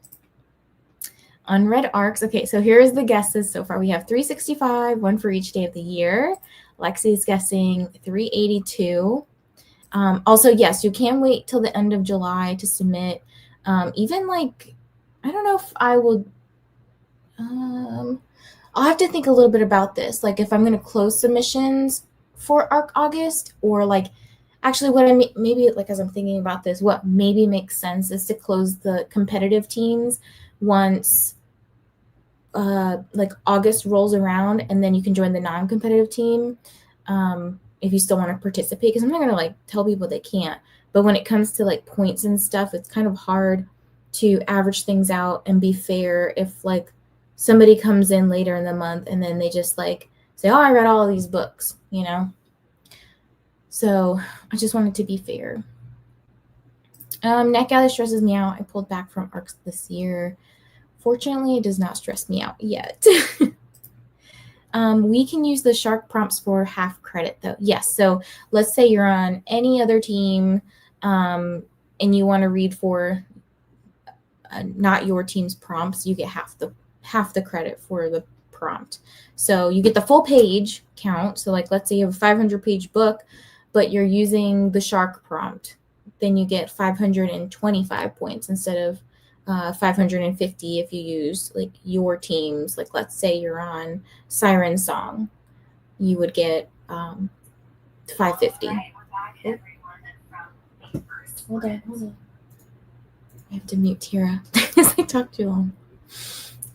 Unread arcs. Okay, so here is the guesses so far. We have 365, one for each day of the year. Lexi is guessing 382. Also, yes, you can wait till the end of July to submit. Even like, I don't know if I will. I'll have to think a little bit about this. Like if I'm going to close submissions for ARC August, or like actually what I maybe like as I'm thinking about this, what maybe makes sense is to close the competitive teams once like August rolls around, and then you can join the non-competitive team if you still want to participate. Because I'm not going to like tell people they can't. But when it comes to like points and stuff, it's kind of hard to average things out and be fair if like somebody comes in later in the month and then they just like say, oh, I read all of these books, you know? So I just wanted to be fair. NetGalley stresses me out. I pulled back from ARCs this year. Fortunately, it does not stress me out yet. We can use the shark prompts for half credit though. Yes. So let's say you're on any other team and you want to read for not your team's prompts, you get half the credit for the prompt. So you get the full page count. So like, let's say you have a 500-page book, but you're using the shark prompt, then you get 525 points instead of 550 if you use like your teams. Like let's say you're on Siren Song, you would get 550. Hold on. I have to mute Tira because I talked too long.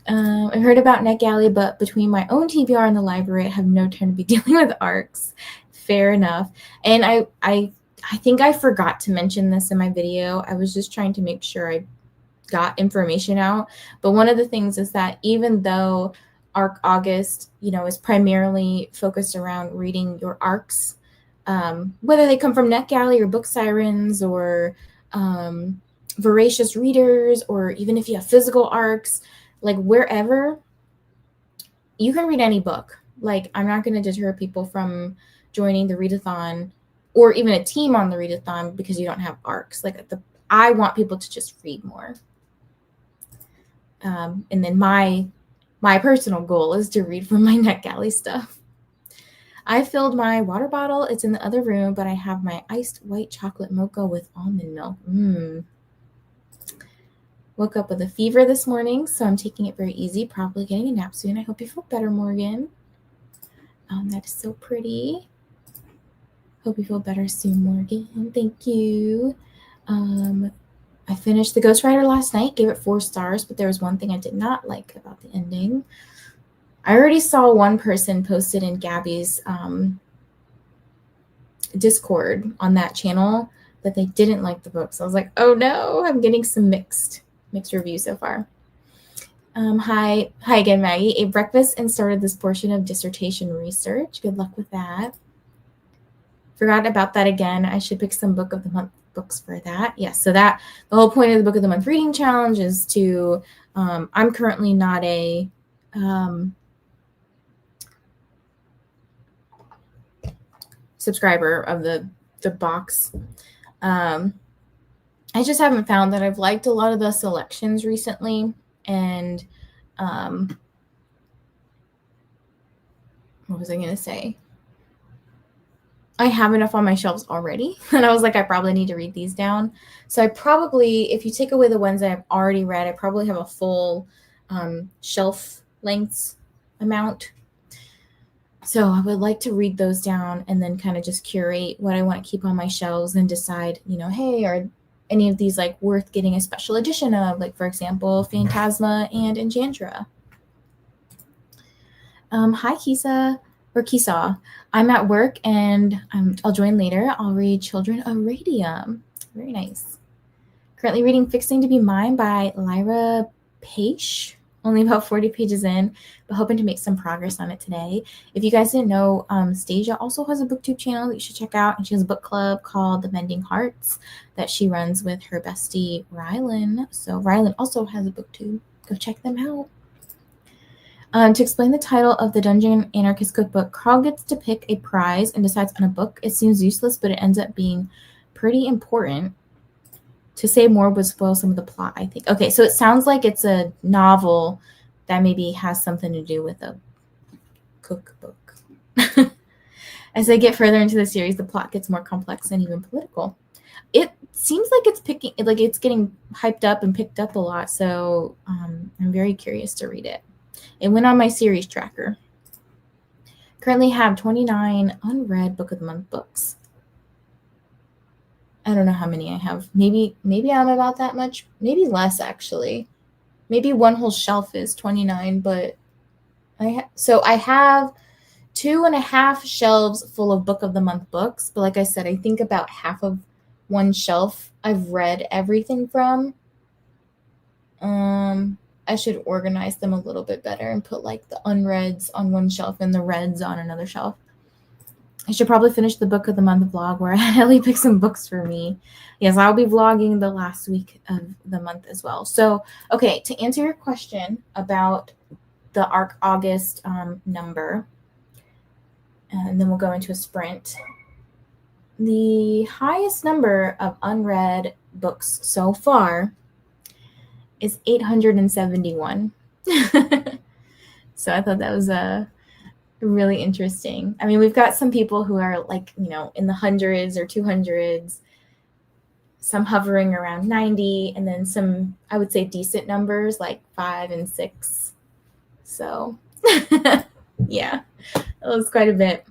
I heard about NetGalley, but between my own TBR and the library, I have no time to be dealing with ARCs. Fair enough. And I think I forgot to mention this in my video. I was just trying to make sure I got information out. But one of the things is that even though ARC August, is primarily focused around reading your ARCs, whether they come from NetGalley or Book Sirens or Voracious Readers, or even if you have physical ARCs, like wherever, you can read any book. Like I'm not going to deter people from joining the readathon or even a team on the readathon because you don't have ARCs. Like I want people to just read more. And then my my personal goal is to read from my NetGalley stuff. I filled my water bottle. It's in the other room, but I have my iced white chocolate mocha with almond milk. Woke up with a fever this morning, so I'm taking it very easy, probably getting a nap soon. I hope you feel better, Morgan. That is so pretty. Hope you feel better soon, Morgan. Thank you. I finished The Ghost Rider last night, gave it 4 stars, but there was one thing I did not like about the ending. I already saw one person posted in Gabby's Discord on that channel that they didn't like the book. So I was like, oh no, I'm getting some mixed reviews so far. Hi again, Maggie. Ate breakfast and started this portion of dissertation research. Good luck with that. Forgot about that again. I should pick some book of the month books for that. Yes, so that the whole point of the book of the month reading challenge is to, I'm currently not a subscriber of the box. I just haven't found that I've liked a lot of the selections recently, and what was I going to say? I have enough on my shelves already, and I was like, I probably need to read these down. So I probably, if you take away the ones that I've already read, I probably have a full shelf length amount. So I would like to read those down and then kind of just curate what I want to keep on my shelves and decide, hey, are any of these like worth getting a special edition of? Like, for example, Phantasma and Enchantra. Hi, Kisa. Or Kisaw. I'm at work and I'll join later. I'll read Children of Radium. Very nice. Currently reading Fixing to Be Mine by Lyra Page. Only about 40 pages in, but hoping to make some progress on it today. If you guys didn't know, Stasia also has a booktube channel that you should check out, and she has a book club called The Mending Hearts that she runs with her bestie, Rylan. So Rylan also has a booktube. Go check them out. To explain the title of the Dungeon Anarchist Cookbook, Carl gets to pick a prize and decides on a book. It seems useless, but it ends up being pretty important. To say more would spoil some of the plot, I think. Okay, so it sounds like it's a novel that maybe has something to do with a cookbook. As they get further into the series, the plot gets more complex and even political. It seems like it's getting hyped up and picked up a lot, so I'm very curious to read it. It went on my series tracker. Currently have 29 unread Book of the Month books. I don't know how many I have. Maybe I'm about that much. Maybe less, actually. Maybe one whole shelf is 29, but I have 2.5 shelves full of Book of the Month books. But like I said, I think about half of one shelf I've read everything from. I should organize them a little bit better and put like the unreads on one shelf and the reds on another shelf. I should probably finish the Book of the Month vlog where Ellie picked some books for me. Yes, I'll be vlogging the last week of the month as well. So, okay, to answer your question about the ARC August number, and then we'll go into a sprint. The highest number of unread books so far is 871. So I thought that was really interesting. I mean, we've got some people who are like, in the hundreds or 200s, some hovering around 90, and then some, I would say, decent numbers like 5 and 6. So yeah, that was quite a bit.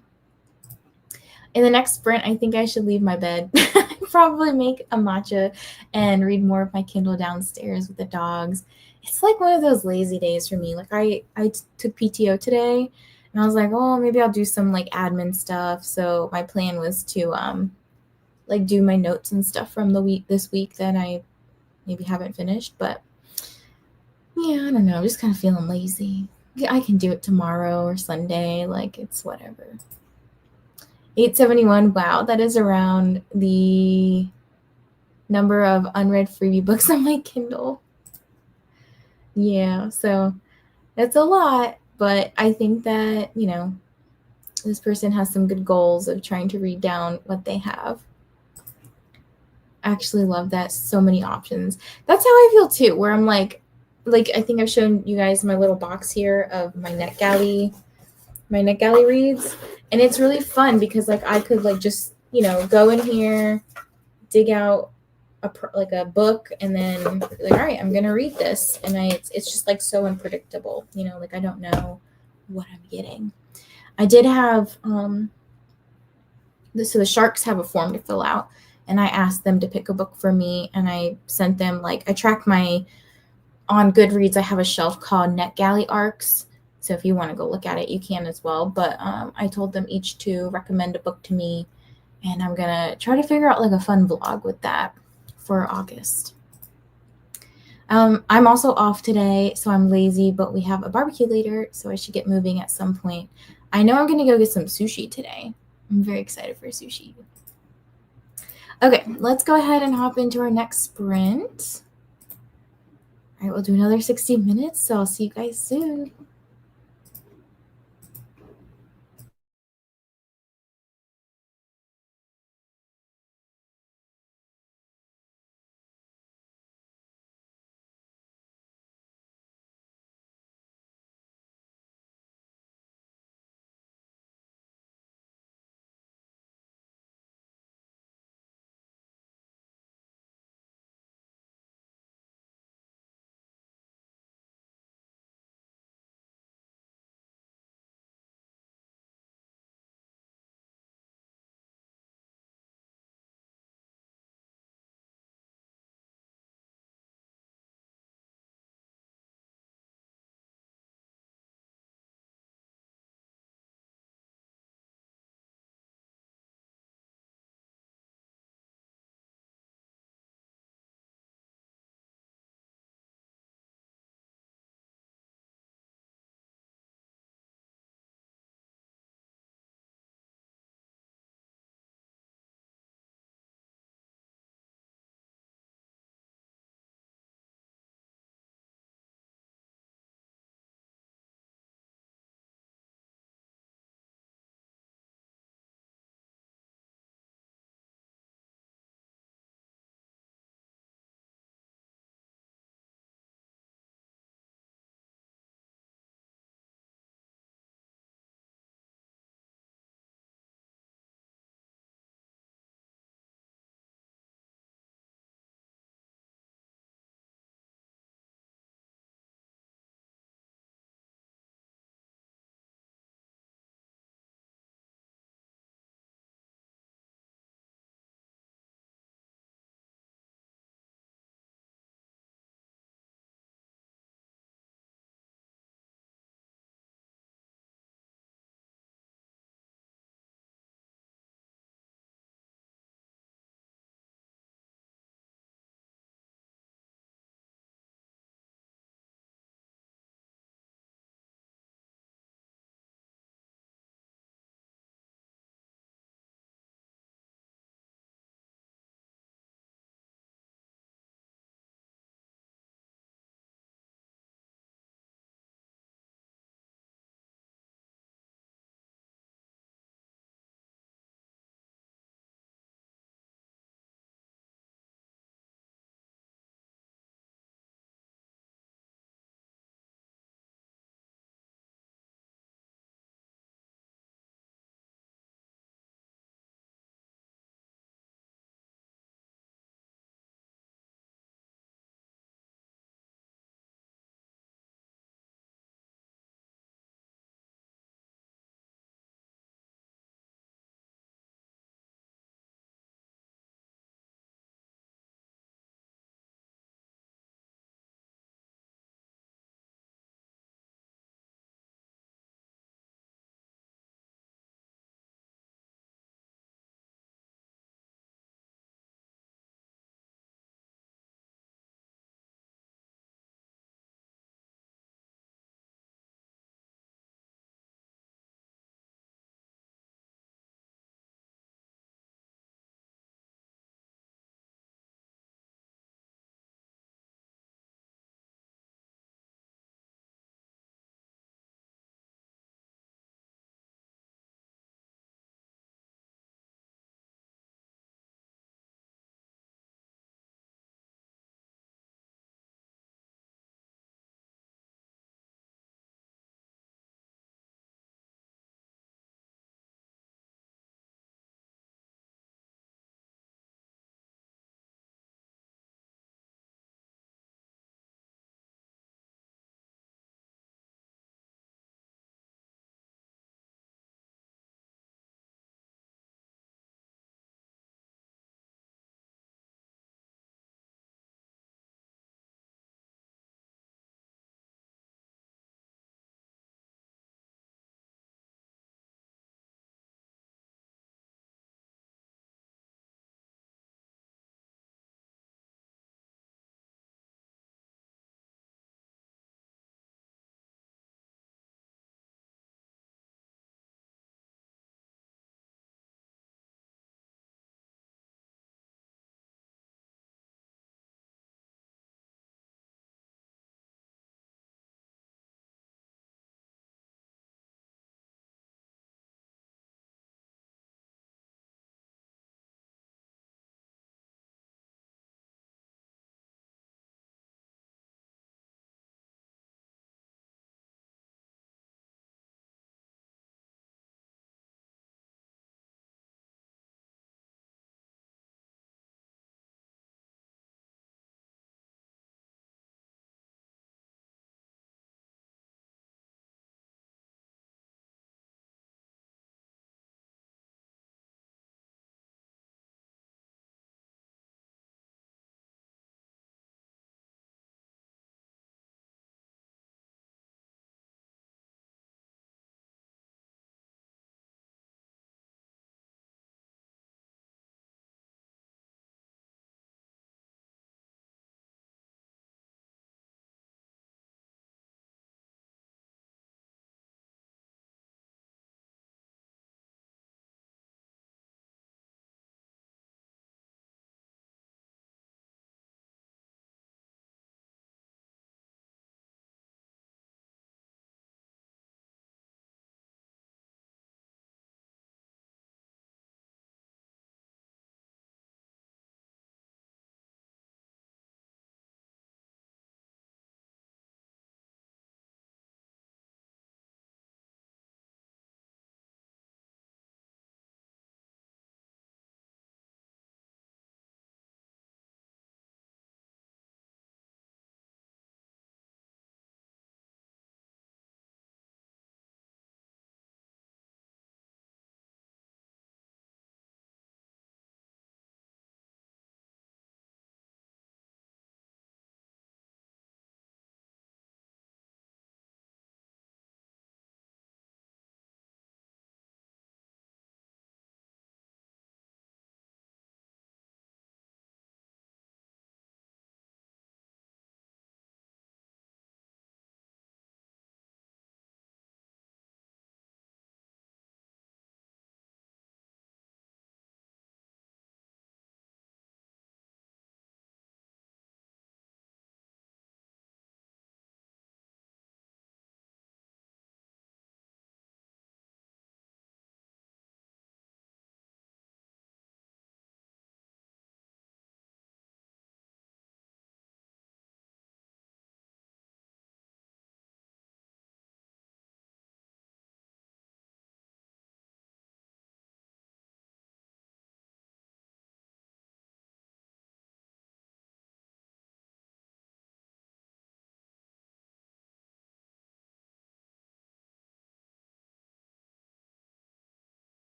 In the next sprint, I think I should leave my bed, probably make a matcha and read more of my Kindle downstairs with the dogs. It's like one of those lazy days for me. Like I took PTO today, and I was like, oh, maybe I'll do some like admin stuff. So my plan was to like do my notes and stuff from this week that I maybe haven't finished. But yeah, I don't know. I'm just kind of feeling lazy. I can do it tomorrow or Sunday. Like, it's whatever. 871. Wow, that is around the number of unread freebie books on my Kindle. Yeah, so that's a lot, but I think that, this person has some good goals of trying to read down what they have. I actually love that. So many options. That's how I feel too, where I'm like, like I think I've shown you guys my little box here of my NetGalley reads, and it's really fun because like I could like just go in here, dig out like a book, and then like, all right, I'm gonna read this, and it's just like so unpredictable, like I don't know what I'm getting. I did have so the Sharks have a form to fill out, and I asked them to pick a book for me, and I sent them like I track my on Goodreads. I have a shelf called NetGalley Arcs. So if you want to go look at it, you can as well. But I told them each to recommend a book to me, and I'm gonna try to figure out like a fun vlog with that for August. I'm also off today, so I'm lazy, but we have a barbecue later, so I should get moving at some point. I know I'm gonna go get some sushi today. I'm very excited for sushi. Okay, let's go ahead and hop into our next sprint. All right, we'll do another 60 minutes, so I'll see you guys soon.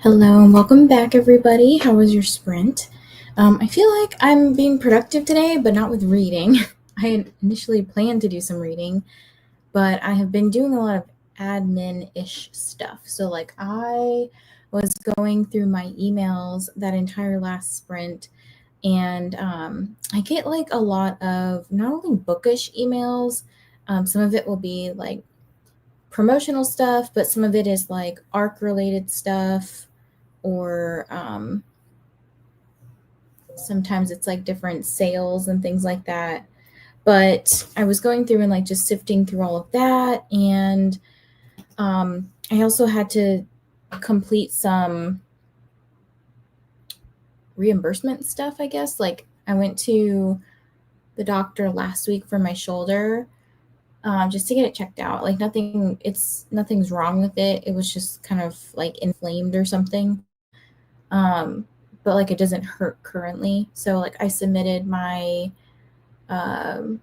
Hello and welcome back, everybody. How was your sprint? I feel like I'm being productive today, but not with reading. I had initially planned to do some reading, but I have been doing a lot of admin-ish stuff. So, like, I was going through my emails that entire last sprint, and I get like a lot of not only bookish emails, some of it will be like promotional stuff, but some of it is like ARC-related stuff or sometimes it's like different sales and things like that. But I was going through and like just sifting through all of that. And I also had to complete some reimbursement stuff, I guess. Like I went to the doctor last week for my shoulder just to get it checked out. Like nothing's wrong with it. It was just kind of like inflamed or something. Um, but like it doesn't hurt currently. So like I submitted my um,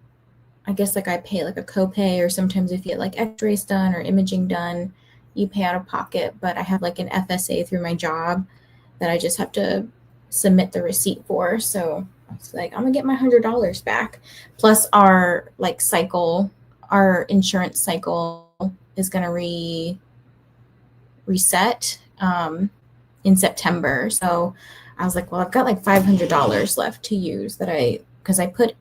I guess like I pay like a copay, or sometimes if you get like x-rays done or imaging done, you pay out of pocket. But I have like an FSA through my job that I just have to submit the receipt for. So it's like I'm gonna get my $100 back. Plus our insurance cycle is gonna reset in September. So I was like, well, I've got like $500 left to use because I put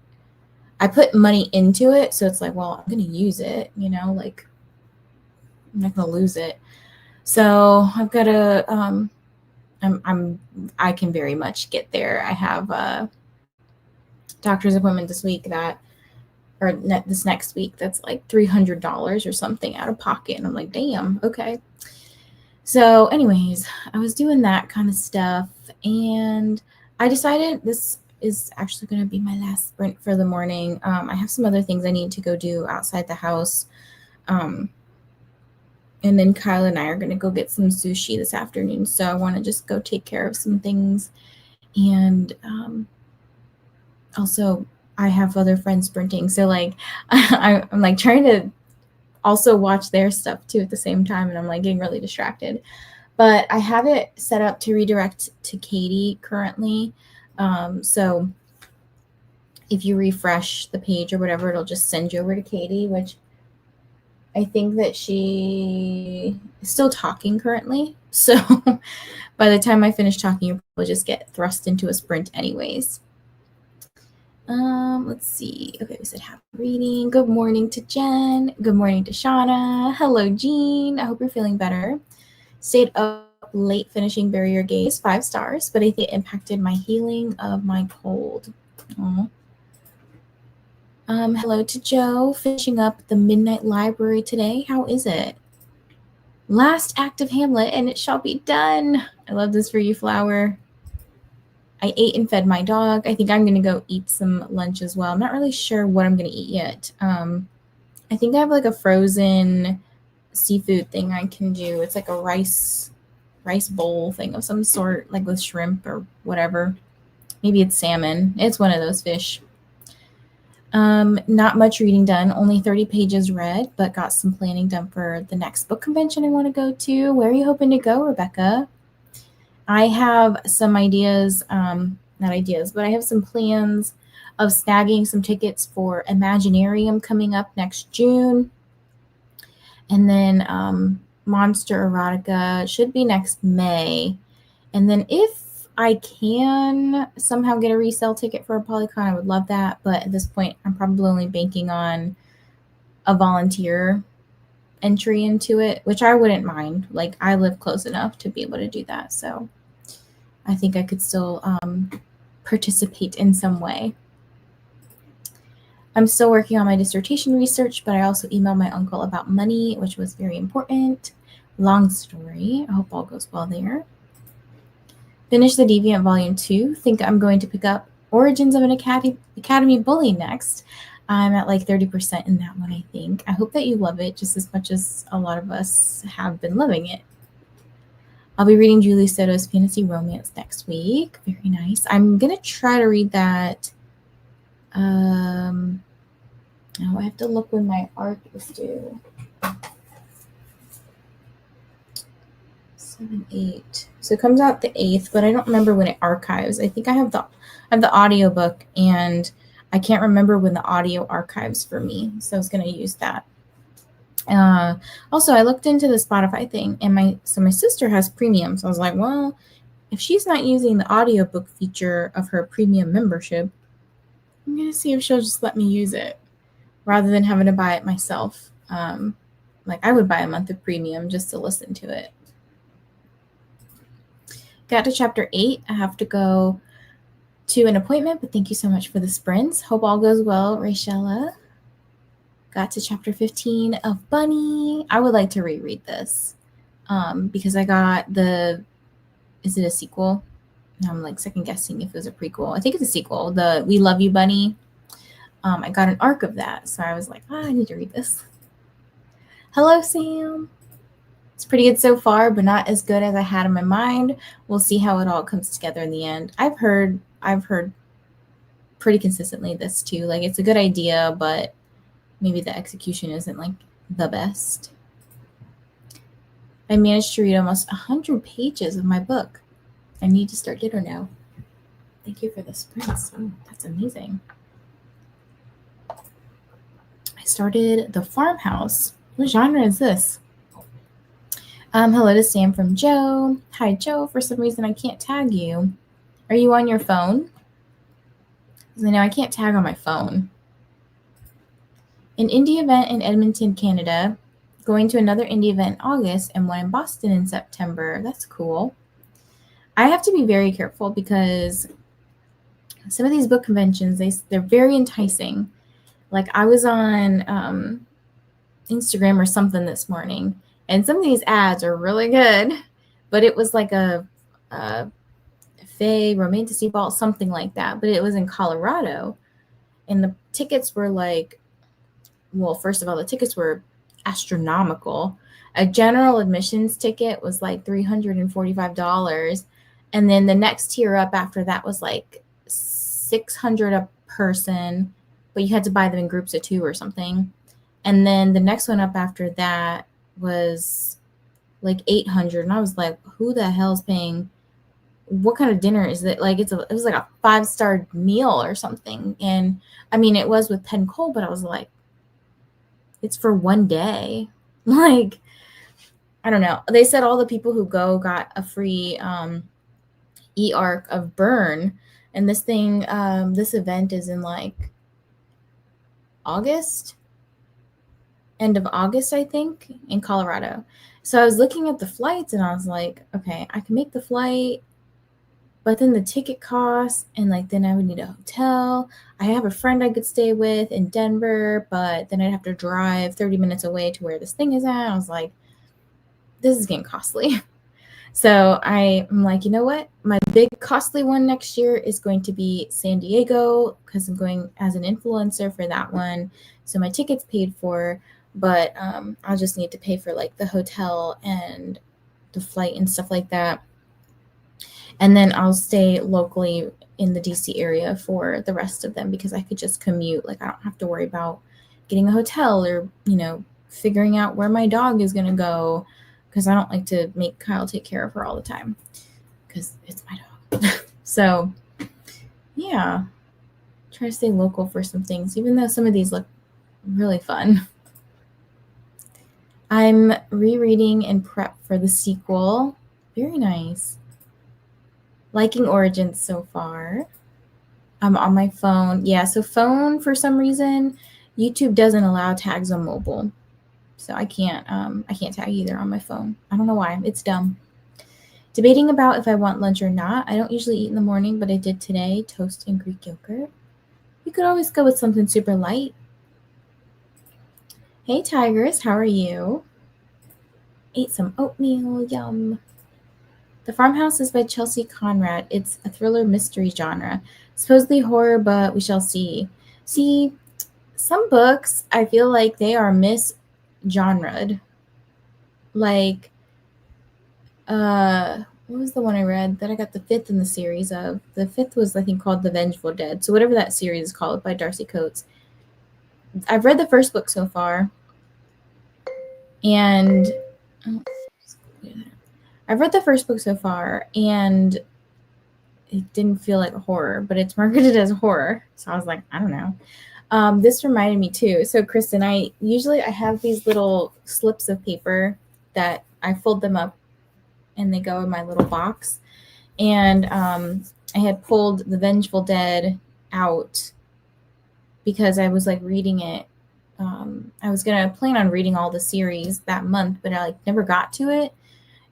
money into it, so it's like, well, I'm gonna use it, like I'm not gonna lose it. So I've got to, I can very much get there. I have a doctor's appointment this week this next week that's like $300 or something out of pocket, and I'm like, damn, okay. So, anyways, I was doing that kind of stuff, and I decided this is actually going to be my last sprint for the morning. I have some other things I need to go do outside the house. And then Kyle and I are going to go get some sushi this afternoon. So I want to just go take care of some things. And also, I have other friends sprinting. So, like, I'm like trying to also watch their stuff too at the same time. And I'm like getting really distracted. But I have it set up to redirect to Katie currently. So if you refresh the page or whatever, it'll just send you over to Katie, which I think that she is still talking currently. So by the time I finish talking, you'll probably just get thrust into a sprint anyways. Let's see. Okay, we said happy reading. Good morning to Jen. Good morning to Shauna. Hello, Jean. I hope you're feeling better. Stayed up late finishing Bury Your Gaze, 5 stars, but I think it impacted my healing of my cold. Aww. Hello to Joe, finishing up the Midnight Library today. How is it? Last act of Hamlet, and it shall be done. I love this for you, Flower. I ate and fed my dog. I think I'm going to go eat some lunch as well. I'm not really sure what I'm going to eat yet. I think I have like a frozen seafood thing I can do. It's like a rice bowl thing of some sort, like with shrimp or whatever. Maybe it's salmon. It's one of those fish. Not much reading done, only 30 pages read, but got some planning done for the next book convention I want to go to. Where are you hoping to go, Rebecca? I have some ideas, not ideas, but I have some plans of snagging some tickets for Imaginarium coming up next June. And then Monster Erotica should be next May. And then if I can somehow get a resale ticket for a Polycon, I would love that. But at this point, I'm probably only banking on a volunteer entry into it, which I wouldn't mind. Like, I live close enough to be able to do that. So I think I could still participate in some way. I'm still working on my dissertation research, but I also emailed my uncle about money, which was very important. Long story. I hope all goes well there. Finish the Deviant Volume 2. Think I'm going to pick up Origins of an Academy Bully next. I'm at like 30% in that one, I think. I hope that you love it just as much as a lot of us have been loving it. I'll be reading Julie Soto's fantasy romance next week. Very nice. I'm going to try to read that. Oh, I have to look when my ARC is due. 7, 8. So it comes out the 8th, but I don't remember when it archives. I think I have the audiobook, and I can't remember when the audio archives for me. So I was going to use that. Also, I looked into the Spotify thing, and my sister has premium. So I was like, well, if she's not using the audiobook feature of her premium membership, I'm going to see if she'll just let me use it rather than having to buy it myself. Like I would buy a month of premium just to listen to it. Got to chapter 8. I have to go to an appointment, but thank you so much for the sprints. Hope all goes well, Rachella. Got to chapter 15 of Bunny. I would like to reread this because I got is it a sequel? I'm like second guessing if it was a prequel. I think it's a sequel, the We Love You Bunny. I got an arc of that, so I was like, I need to read this. Hello, Sam. It's pretty good so far, but not as good as I had in my mind. We'll see how it all comes together in the end. I've heard pretty consistently this too. Like it's a good idea, but maybe the execution isn't like the best. I managed to read almost 100 pages of my book. I need to start dinner now. Thank you for the sprints. Oh, that's amazing. I started The Farmhouse. What genre is this? Hello to Sam from Joe. Hi, Joe. For some reason, I can't tag you. Are you on your phone? Because I know I can't tag on my phone. An indie event in Edmonton, Canada. Going to another indie event in August and one in Boston in September. That's cool. I have to be very careful because some of these book conventions, they're very enticing. Like I was on Instagram or something this morning, and some of these ads are really good, but it was like a Faye Romantasy Ball, something like that, but it was in Colorado, and the tickets were like, well, first of all, the tickets were astronomical. A general admissions ticket was like $345, and then the next tier up after that was like $600 a person, but you had to buy them in groups of 2 or something. And then the next one up after that was like $800, and I was like, who the hell is paying? What kind of dinner is it? Like it was like a 5-star meal or something. And I mean, it was with Penn Cole, but I was like, it's for one day. Like, I don't know. They said all the people who go got a free e-arc of Burn, and this event is in like August, end of August, I think, in Colorado. So I was looking at the flights and I was like, okay, I can make the flight, but then the ticket costs, and like then I would need a hotel. I have a friend I could stay with in Denver, but then I'd have to drive 30 minutes away to where this thing is at. I was like, this is getting costly. So I'm like, you know what? My big costly one next year is going to be San Diego because I'm going as an influencer for that one. So my ticket's paid for, but I'll just need to pay for like the hotel and the flight and stuff like that. And then I'll stay locally in the DC area for the rest of them because I could just commute. Like I don't have to worry about getting a hotel or, figuring out where my dog is going to go, because I don't like to make Kyle take care of her all the time because it's my dog. So yeah, try to stay local for some things, even though some of these look really fun. I'm rereading and prep for the sequel. Very nice. Liking Origins so far. I'm on my phone. Yeah, so phone, for some reason, YouTube doesn't allow tags on mobile. So I can't tag either on my phone. I don't know why. It's dumb. Debating about if I want lunch or not. I don't usually eat in the morning, but I did today. Toast and Greek yogurt. You could always go with something super light. Hey, Tigers. How are you? Ate some oatmeal. Yum. The Farmhouse is by Chelsea Conrad. It's a thriller mystery genre. Supposedly horror, but we shall see. See, some books, I feel like they are misgenred. Like, what was the one I read that I got the 5th in the series of? The 5th was, I think, called The Vengeful Dead. So whatever that series is called, by Darcy Coates. I've read the first book so far. And I've read the first book so far, and it didn't feel like a horror, but it's marketed as horror. So I was like, I don't know. This reminded me too. So Kristen, I have these little slips of paper that I fold them up and they go in my little box. And I had pulled The Vengeful Dead out because I was like reading it. I was gonna plan on reading all the series that month, but I like never got to it.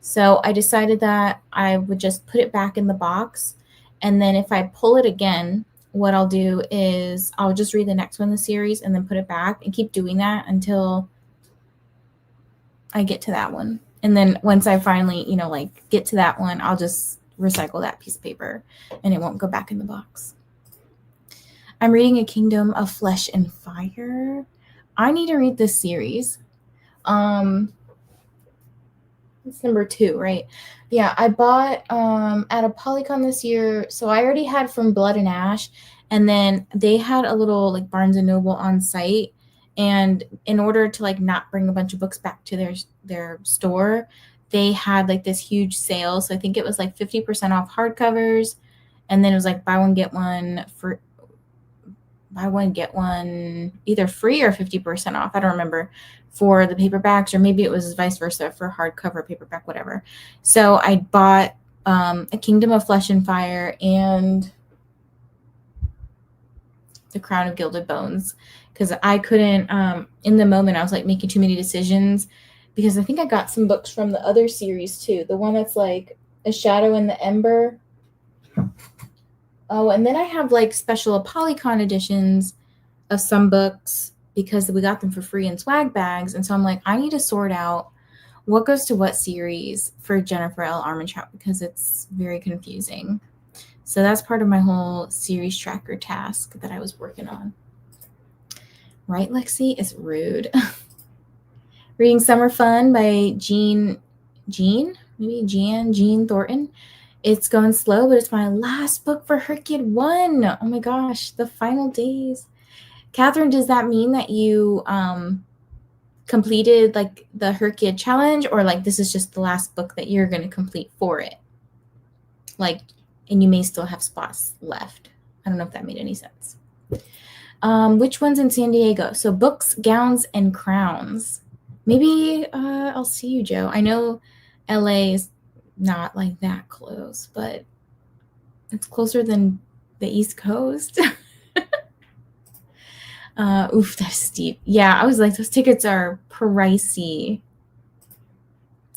So I decided that I would just put it back in the box, and then if I pull it again, what I'll do is I'll just read the next one in the series and then put it back and keep doing that until I get to that one. And then once I finally, like get to that one, I'll just recycle that piece of paper and it won't go back in the box. I'm reading A Kingdom of Flesh and Fire. I need to read this series. It's number 2, right? Yeah, I bought at a Polycon this year. So I already had From Blood and Ash, and then they had a little like Barnes and Noble on site. And in order to like not bring a bunch of books back to their store, they had like this huge sale. So I think it was like 50% off hardcovers, and then it was like buy one get one either free or 50% off. I don't remember, for the paperbacks, or maybe it was vice versa for hardcover, paperback, whatever. So I bought A Kingdom of Flesh and Fire and The Crown of Gilded Bones, because I couldn't, in the moment, I was like making too many decisions, because I think I got some books from the other series too. The one that's like A Shadow in the Ember. Oh, and then I have like special Polycon editions of some books because we got them for free in swag bags. And so I'm like, I need to sort out what goes to what series for Jennifer L. Armentrout because it's very confusing. So that's part of my whole series tracker task that I was working on. Right, Lexi? It's rude. Reading Summer Fun by Jean Thornton. It's going slow, but it's my last book for Hercule 1. Oh my gosh, the final days. Catherine, does that mean that you completed like the Hercule challenge, or like this is just the last book that you're going to complete for it? Like, and you may still have spots left. I don't know if that made any sense. Which one's in San Diego? So Books, Gowns, and Crowns. Maybe I'll see you, Joe. I know LA is not like that close, but it's closer than the East Coast. Oof, that's steep. Yeah, I was like, those tickets are pricey.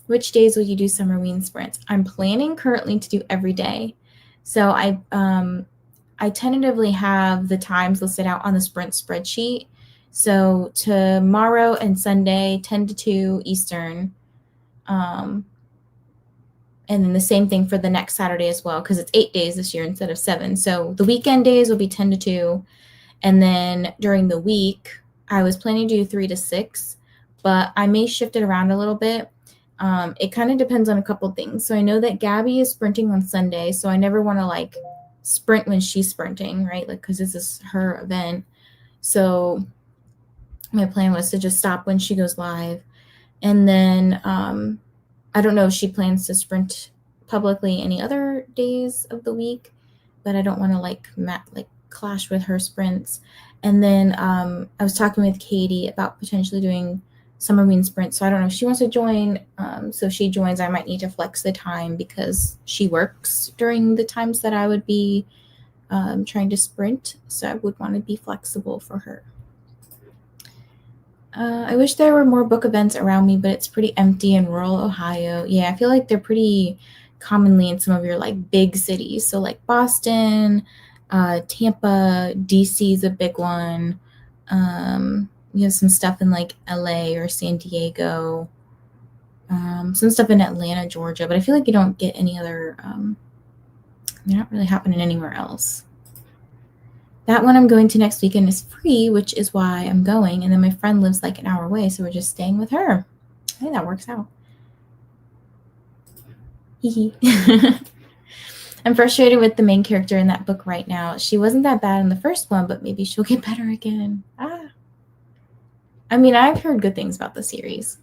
Which days will you do summer ween sprints? I'm planning currently to do every day. So I tentatively have the times listed out on the sprint spreadsheet. So tomorrow and Sunday, 10 to 2 Eastern. And then the same thing for the next Saturday as well, because it's 8 days this year instead of 7. So the weekend days will be 10 to 2. And then during the week, I was planning to do 3 to 6, but I may shift it around a little bit. It kind of depends on a couple things. So I know that Gabby is sprinting on Sunday, so I never want to like sprint when she's sprinting, right? Like, because this is her event. So my plan was to just stop when she goes live. And then I don't know if she plans to sprint publicly any other days of the week, but I don't want to like clash with her sprints. And then I was talking with Katie about potentially doing summer ween sprints. So I don't know if she wants to join. So if she joins, I might need to flex the time because she works during the times that I would be trying to sprint. So I would want to be flexible for her. I wish there were more book events around me, but it's pretty empty in rural Ohio. Yeah, I feel like they're pretty commonly in some of your like big cities. So like Boston, Tampa, DC is a big one. You have some stuff in like LA or San Diego, some stuff in Atlanta, Georgia, but I feel like you don't get any other, they're not really happening anywhere else. That one I'm going to next weekend is free, which is why I'm going. And then my friend lives like an hour away, so we're just staying with her. I think that works out. I'm frustrated with the main character in that book right now. She wasn't that bad in the first one, but maybe she'll get better again. I mean, I've heard good things about the series.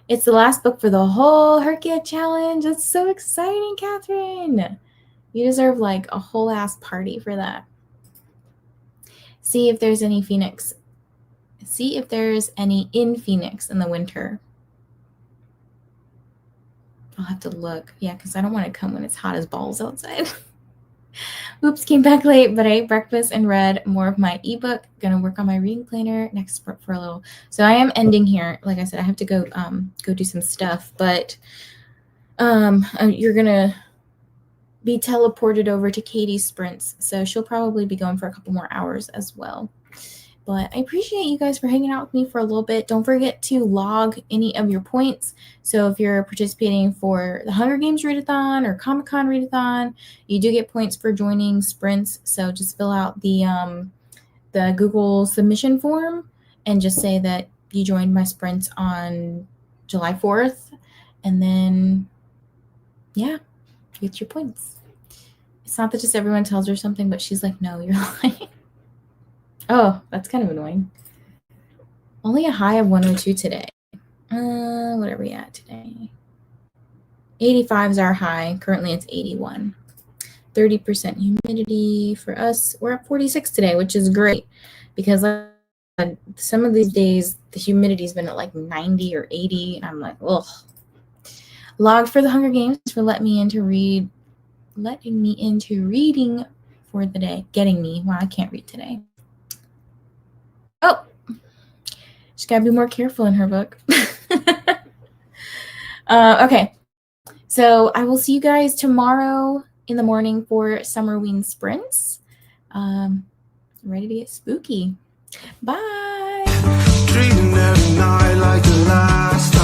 It's the last book for the whole Herkia challenge. That's so exciting, Catherine. You deserve like a whole ass party for that. See if there's any Phoenix. See if there's any in Phoenix in the winter. I'll have to look. Yeah, because I don't want to come when it's hot as balls outside. Oops, came back late, but I ate breakfast and read more of my ebook. Gonna work on my reading planner next for a little. So I am ending here. Like I said, I have to go do some stuff, but you're gonna be teleported over to Katie's sprints, so she'll probably be going for a couple more hours as well. But I appreciate you guys for hanging out with me for a little bit. Don't forget to log any of your points. So if you're participating for the Hunger Games readathon or Comic-Con readathon, you do get points for joining sprints. So just fill out the Google submission form and just say that you joined my sprints on July 4th. And then, yeah, you get your points. It's not that just everyone tells her something, but she's like, no, you're lying. Oh, that's kind of annoying. Only a high of 102 today. What are we at today? 85 is our high. Currently it's 81. 30% humidity for us. We're at 46 today, which is great because some of these days the humidity's been at like 90 or 80, and I'm like, ugh. Log for the Hunger Games for letting me into reading for the day. Getting me. Well, I can't read today. Oh, she's got to be more careful in her book. Okay, so I will see you guys tomorrow in the morning for Summerween sprints. Ready to get spooky. Bye. Treating every night like the last.